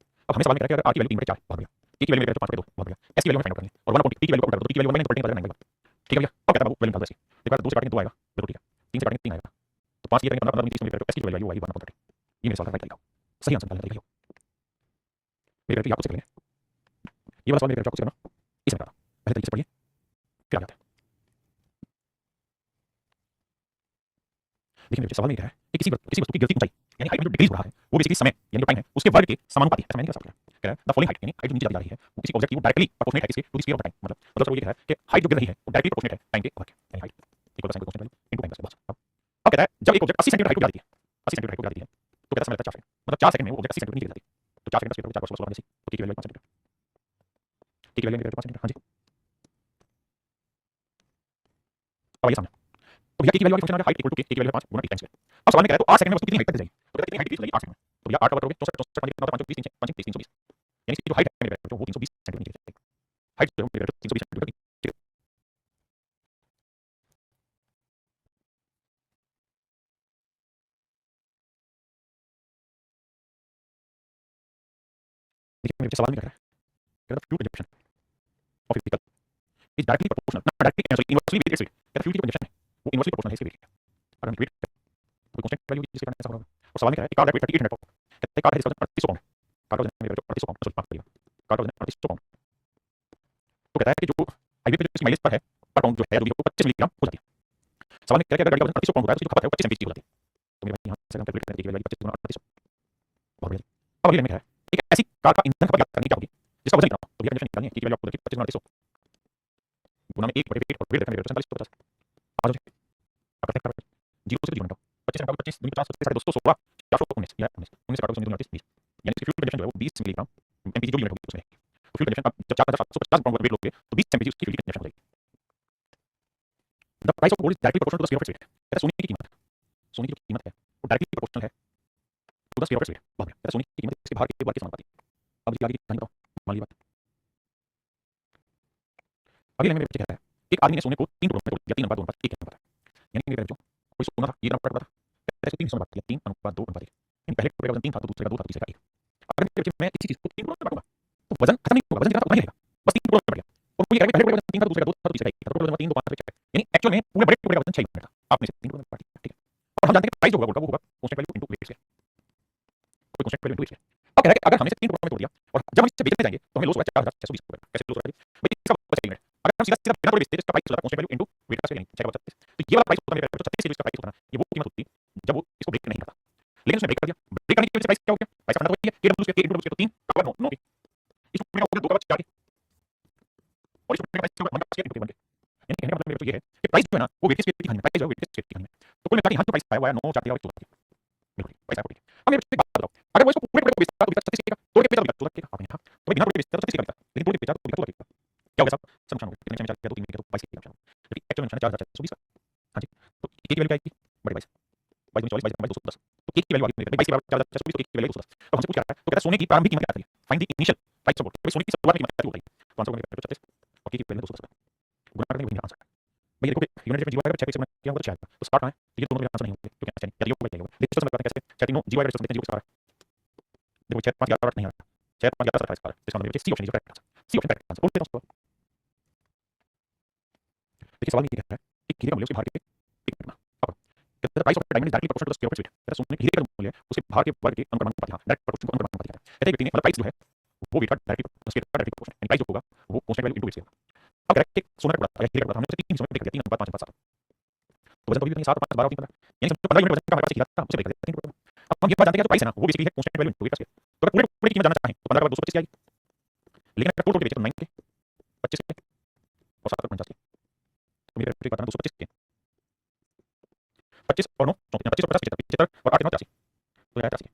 अब हमें सवाल में कह रहा है कि अगर r की वैल्यू 3 बटे 4 बहुत बढ़िया, k की वैल्यू मेरे 5 बटे 2 बहुत बढ़िया, s की वैल्यू में फाइंड आउट करेंगे और 1 अपॉन t की वैल्यू को उल्टा कर दो, t की वैल्यू 1 नहीं तो पलटेंगे तो 9 ठीक है भैया। अब कहता है बाबू वैल्यू निकाल दो ऐसे, देखो 2 से काटेंगे 2 आएगा बिल्कुल ठीक है, 3 से काटेंगे 3 आएगा तो 5 ये करेंगे 15 15 30 में s की वैल्यू आएगी 1 अपॉन 30। ये मेरे सवाल का राइट तरीका, सही आंसर निकालने का तरीका मेरे आप खुद से करेंगे। ये वाला सवाल मेरे आप खुद से करना, इसे निकालना पहले तरीके से पढ़िए फिर आ जाते हैं। देखिए मेरे सवाल में क्या है कि किसी वस्तु की गिरती ऊंचाई यानी हाइट में जो डिक्रीज हो रहा है वो बेसिकली समय यानी जो टाइम है उसके वर्ग के समानुपाती है, ऐसा मैंने क्या सवाल कह रहा है द फॉलोइंग हाइट यानी हाइट जो नीचे जाती जा रही है वो किसी ऑब्जेक्ट की वो डायरेक्टली प्रोपोर्शनल है इसके to the square of time, मतलब सर वो ये कह रहा है कि हाइट जो गिर रही है वो डायरेक्टली प्रोपोर्शनल है टाइम के वर्ग के, यानी height equal to sine constant value into time का स्क्वायर। अब कहता है जब एक ऑब्जेक्ट 80 सेंटीमीटर हाइट को जाती है 80 सेंटीमीटर हाइट को जाती है तो कहता है समय लगता है 4 सेकंड, मतलब 4 सेकंड में वो ऑब्जेक्ट 80 सेंटीमीटर नीचे गिर जाती है तो 4 सेकंड का स्क्वायर 4 16 16 तो k की वैल्यू 5 सेंटीमीटर, k की वैल्यू मेरे 5 सेंटीमीटर। हां जी अब आइए सामने तो भैया k की वैल्यू वाली फंक्शन आ गया हाइट इक्वल टू k की वैल्यू 5 गुना t टाइम्स स्क्वायर। अब सवाल में कह रहा है तो 8 सेकंड में वस्तु कितनी हाइट तक गिर जाएगी तो कहता है कितनी हाइट डिक्रीज होगी 8 सेकंड में तो भैया 8 का वर्ग करोगे 64 64 5 5 20 3 320 यानी इसकी जो हाइट है मेरे जो वो 320 सेंटीमीटर नीचे गिर जाएगी, हाइट जो मेरे 320 सेंटीमीटर ठीक है। देखिए मेरे सवाल में क्या है, कहता है fluid consumption of a vehicle is directly proportional not directly sorry inversely with its weight, कहता है फ्लूइड की कंजप्शन है वो इनवर्सली प्रोपोर्शनल है इसके वेट के। अगर हम वेट कोई कांस्टेंट वैल्यू जिसके कारण ऐसा होगा और सवाल में कह रहा है एक कार दैट वेट 3800 पाउंड, कहता है कार है जिसका वजन 3800 पाउंड, कार का वजन मेरे 3800 पाउंड सॉरी माफ करिएगा कार का वजन 3800 पाउंड। तो कहता है कि जो हाईवे पे जो इसकी माइलेज पर है पर पाउंड जो है जो भी 25 मिलीग्राम हो जाती है। सवाल में कह रहा है कि अगर गाड़ी का वजन 3800 पाउंड होता है तो उसकी जो खपत है वो 25 एमपी की हो जाती है। तो मेरे भाई यहां से हम कैलकुलेट करते हैं कि वैल्यू 25 गुना 3800 बहुत बढ़िया। अब अगली लाइन में क्या है एक ऐसी कार का ईंधन खपत करनी क्या होगी जिसका वजन कितना हो तो भैया कंडीशन निकालनी है कि वैल्यू आपको देखिए 25 गुना 3800 गुना में 1 बटे वेट और वेट देखना मेरे 47 तो 50 आ जाओ आप करते हैं 0 से 0 घंटा 25 घंटा 25 दूनी 50 32 216 419 या 19 19 से काटो 19 20 यानी कि फ्यूल कंडीशन जो है वो 20 मिलीग्राम एमपी जो भी यूनिट होगी उसमें तो फ्यूल कंडीशन अब जब 4750 पाउंड वेट लोगे तो 20 एमपी उसकी फ्यूल कंडीशन हो जाएगी। The price of gold is directly proportional to the square of its weight, कहता है सोने की कीमत है सोने की जो कीमत है वो डायरेक्टली प्रोपोर्शनल है to the square of its weight. बहुत बढ़िया, कहता है सोने की कीमत इसके बाहर के वर्ग के समानुपाती। अब इसकी आगे की कहानी बताओ मान ली बात। अगली लाइन में कहता है एक आदमी ने सोने को 3 टुकड़ों में तोड़ दिया 3 अनुपात 2 अनुपात 1 अनुपात है, यानी कि मेरे जो कोई सोना था ये अनुपात था कहता है 3 हिस्सों में बांट दिया 3 अनुपात 2 अनुपात 1 यानी पहले टुकड़े का वजन 3 था तो दूसरे का 2 था तीसरे का 1। अगर मेरे बच्चे मैं इसी चीज को 3 टुकड़ों में बांटूंगा तो वजन खत्म नहीं होगा, वजन जितना था उतना ही रहेगा बस 3 टुकड़ों में बढ़ गया और कोई कह रहा है पहले टुकड़े का वजन 3 था दूसरे का 2 था तो तीसरे का 1 था, टोटल वजन 3 2 5 6 यानी एक्चुअल में पूरे बड़े टुकड़े का वजन 6 यूनिट था आपने से 3 टुकड़ों में बांट दिया ठीक है। और हम जानते हैं कि प्राइस जो होगा वो होगा constant value into weight square, कोई constant value into weight square. अब कह रहा है कि अगर हमने से 3 टुकड़ों में तोड़ दिया और जब हम इसे बेचने जाएंगे तो हमें लॉस होगा 4620 रुपए, कैसे लॉस होगा भाई इसका बचा यूनिट अगर हम सीधा सीधा बिना तोड़े बेचते तो इसका प्राइस होता कांस्टेंट वैल्यू इनटू वेट का स्क्वायर यानी 6 का 36 तो ये वाला प्राइस होता मेरे 36 से इसका प्राइस होता ना ये वो कीमत होती जब वो इसको ब्रेक नहीं करता, लेकिन उसने ब्रेक कर दिया, ब्रेक करने की वजह से प्राइस क्या हो गया प्राइस का मतलब वही है k w स्क्वायर तो 3 का 9 9 इस टुकड़े का 2 का 4 और इस टुकड़े का प्राइस होगा 1 का स्क्वायर इनटू 1 यानी कहने का मतलब मेरे को ये है कि प्राइस जो है ना वो वेट स्क्वायर की कहानी में प्राइस जो है वेट स्क्वायर की कहानी में तो कुल मिलाकर यहां जो प्राइस पाया हुआ है 9 4 13 14 बिल्कुल पैसा को ठीक है। अब मेरे एक बात बताओ अगर वो इसको पूरे टुकड़े को बेचता तो 36 का तोड़ के बेचा तो 14 का आपने था तो बिना तोड़ के बेचता तो 36 का लेकिन तोड़ के बेचा तो 14 का क्या होगा साहब सब नुकसान हो गया कितने में 4 2 3 में तो 22 का नुकसान लेकिन एक्चुअल में 4620 का। हां जी तो k की वैल्यू क्या आएगी बड़े 22 22 40 22 210 तो k की वैल्यू आ गई 22 के बराबर 4620 तो k की वैल्यू 210। तो हमसे पूछ क्या रहा है तो कहता है सोने की प्रारंभिक कीमत क्या थी find the initial price of gold, सोने की शुरुआती कीमत क्या थी बताइए तो आंसर होगा 36 और की वैल्यू 210 गुणा करने वही मेरा आंसर है। भाई ये देखो कि यूनिट में जीवा का चेक से मैंने किया होगा तो 6 आएगा, तो स्टार कहां है, तो ये दोनों मेरे आंसर नहीं होंगे, तो क्या चाहिए या योग को चाहिए होगा। देखो समझ पाते हैं कैसे 6 तीनों जीवा का देखते हैं, जीरो स्टार देखो 6 5 11 नहीं आ रहा, 6 5 11 27 स्टार है, इसका मतलब C option is correct answer, C option correct answer. बोलते हैं उसको देखिए सवाल ये कहता है कि हीरे का मूल्य उसके भार के एक गुना अब कहता है price of diamond is directly proportional to the square of it, कहता है सोने के हीरे का मूल्य उसके भार के वर्ग के अनुपात है, डायरेक्ट प्रोपोर्शनल को अनुपात है। कहते हैं व्यक्ति ने मतलब प्राइस जो है वो वेट का डायरेक्टली उसके डायरेक्टली प्रोपोर्शनल यानी प्राइस जो होगा वो कांस्टेंट वैल्यू इनटू वेट से होगा। अब करेक्ट सोना का पड़ा या हीरे का पड़ा हमने उसे 3 हिस्सों में ब्रेक कर दिया 3:5:5:7 तो वजन तो भी 7 5 12 3 15 यानी समझो 15 यूनिट वजन का हमारे पास हीरा था उसे ब्रेक कर दिया 3 अब हम ये बात जानते हैं कि जो प्राइस है ना वो बेसिकली है कांस्टेंट वैल्यू इनटू वेट का स्क्वायर। तो अगर पूरे पूरे की कीमत जानना चाहें तो 15 का 225 की आएगी, लेकिन अगर तोड़ के बेचे तो 9 के 25 के और 7 50 के, तो मेरे एक बात है 225 के 25 और 9 34 25 और 50 75 और 8 9 80 तो यार 80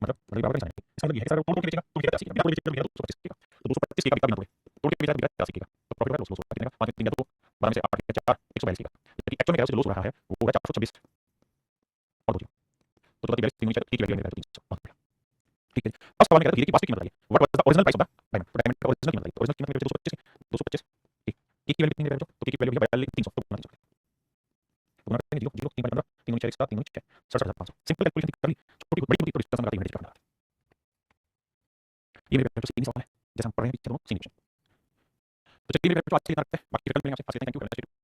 मतलब बड़ी बात नहीं है। इसका मतलब ये है सर तोड़ के बेचेगा तो बेचेगा 80 का, बिना तोड़ के बेचेगा 225 का, तो 225 का बिना तोड़े तोड़ के बेचेगा 80 का, तो प्रॉफिट है 200 कितने का 5 3 2 12 में से 8 4 142 का, जबकि एक्चुअल में क्या है उसके लॉस हो रहा है वो है 426 और 2 तो 42 3 की वैल्यू है 300 बहुत बढ़िया। ठीक है अब सवाल क्या है हीरे की वास्तविक कीमत बताइए, what was the original price of the diamond, तो डायमंड का ओरिजिनल कीमत बताइए, ओरिजिनल कीमत है 225 ठीक की वैल्यू कितनी है बच्चों, तो की वैल्यू है 300 तो गुना कीजिए, गुना करेंगे 0 0 3 15 3 4 7 3 6 67500 सिंपल कैलकुलेशन कर ली, छोटी बड़ी बड़ी थोड़ी समझ आती है मेरे ये मेरे बच्चों से तीन सवाल है जैसे हम पढ़ रहे हैं दोनों सेम क्वेश्चन। तो चलिए मेरे बच्चों आज के लिए इतना रखते हैं, बाकी फिर कल मिलेंगे आपसे, आज के लिए थैंक यू।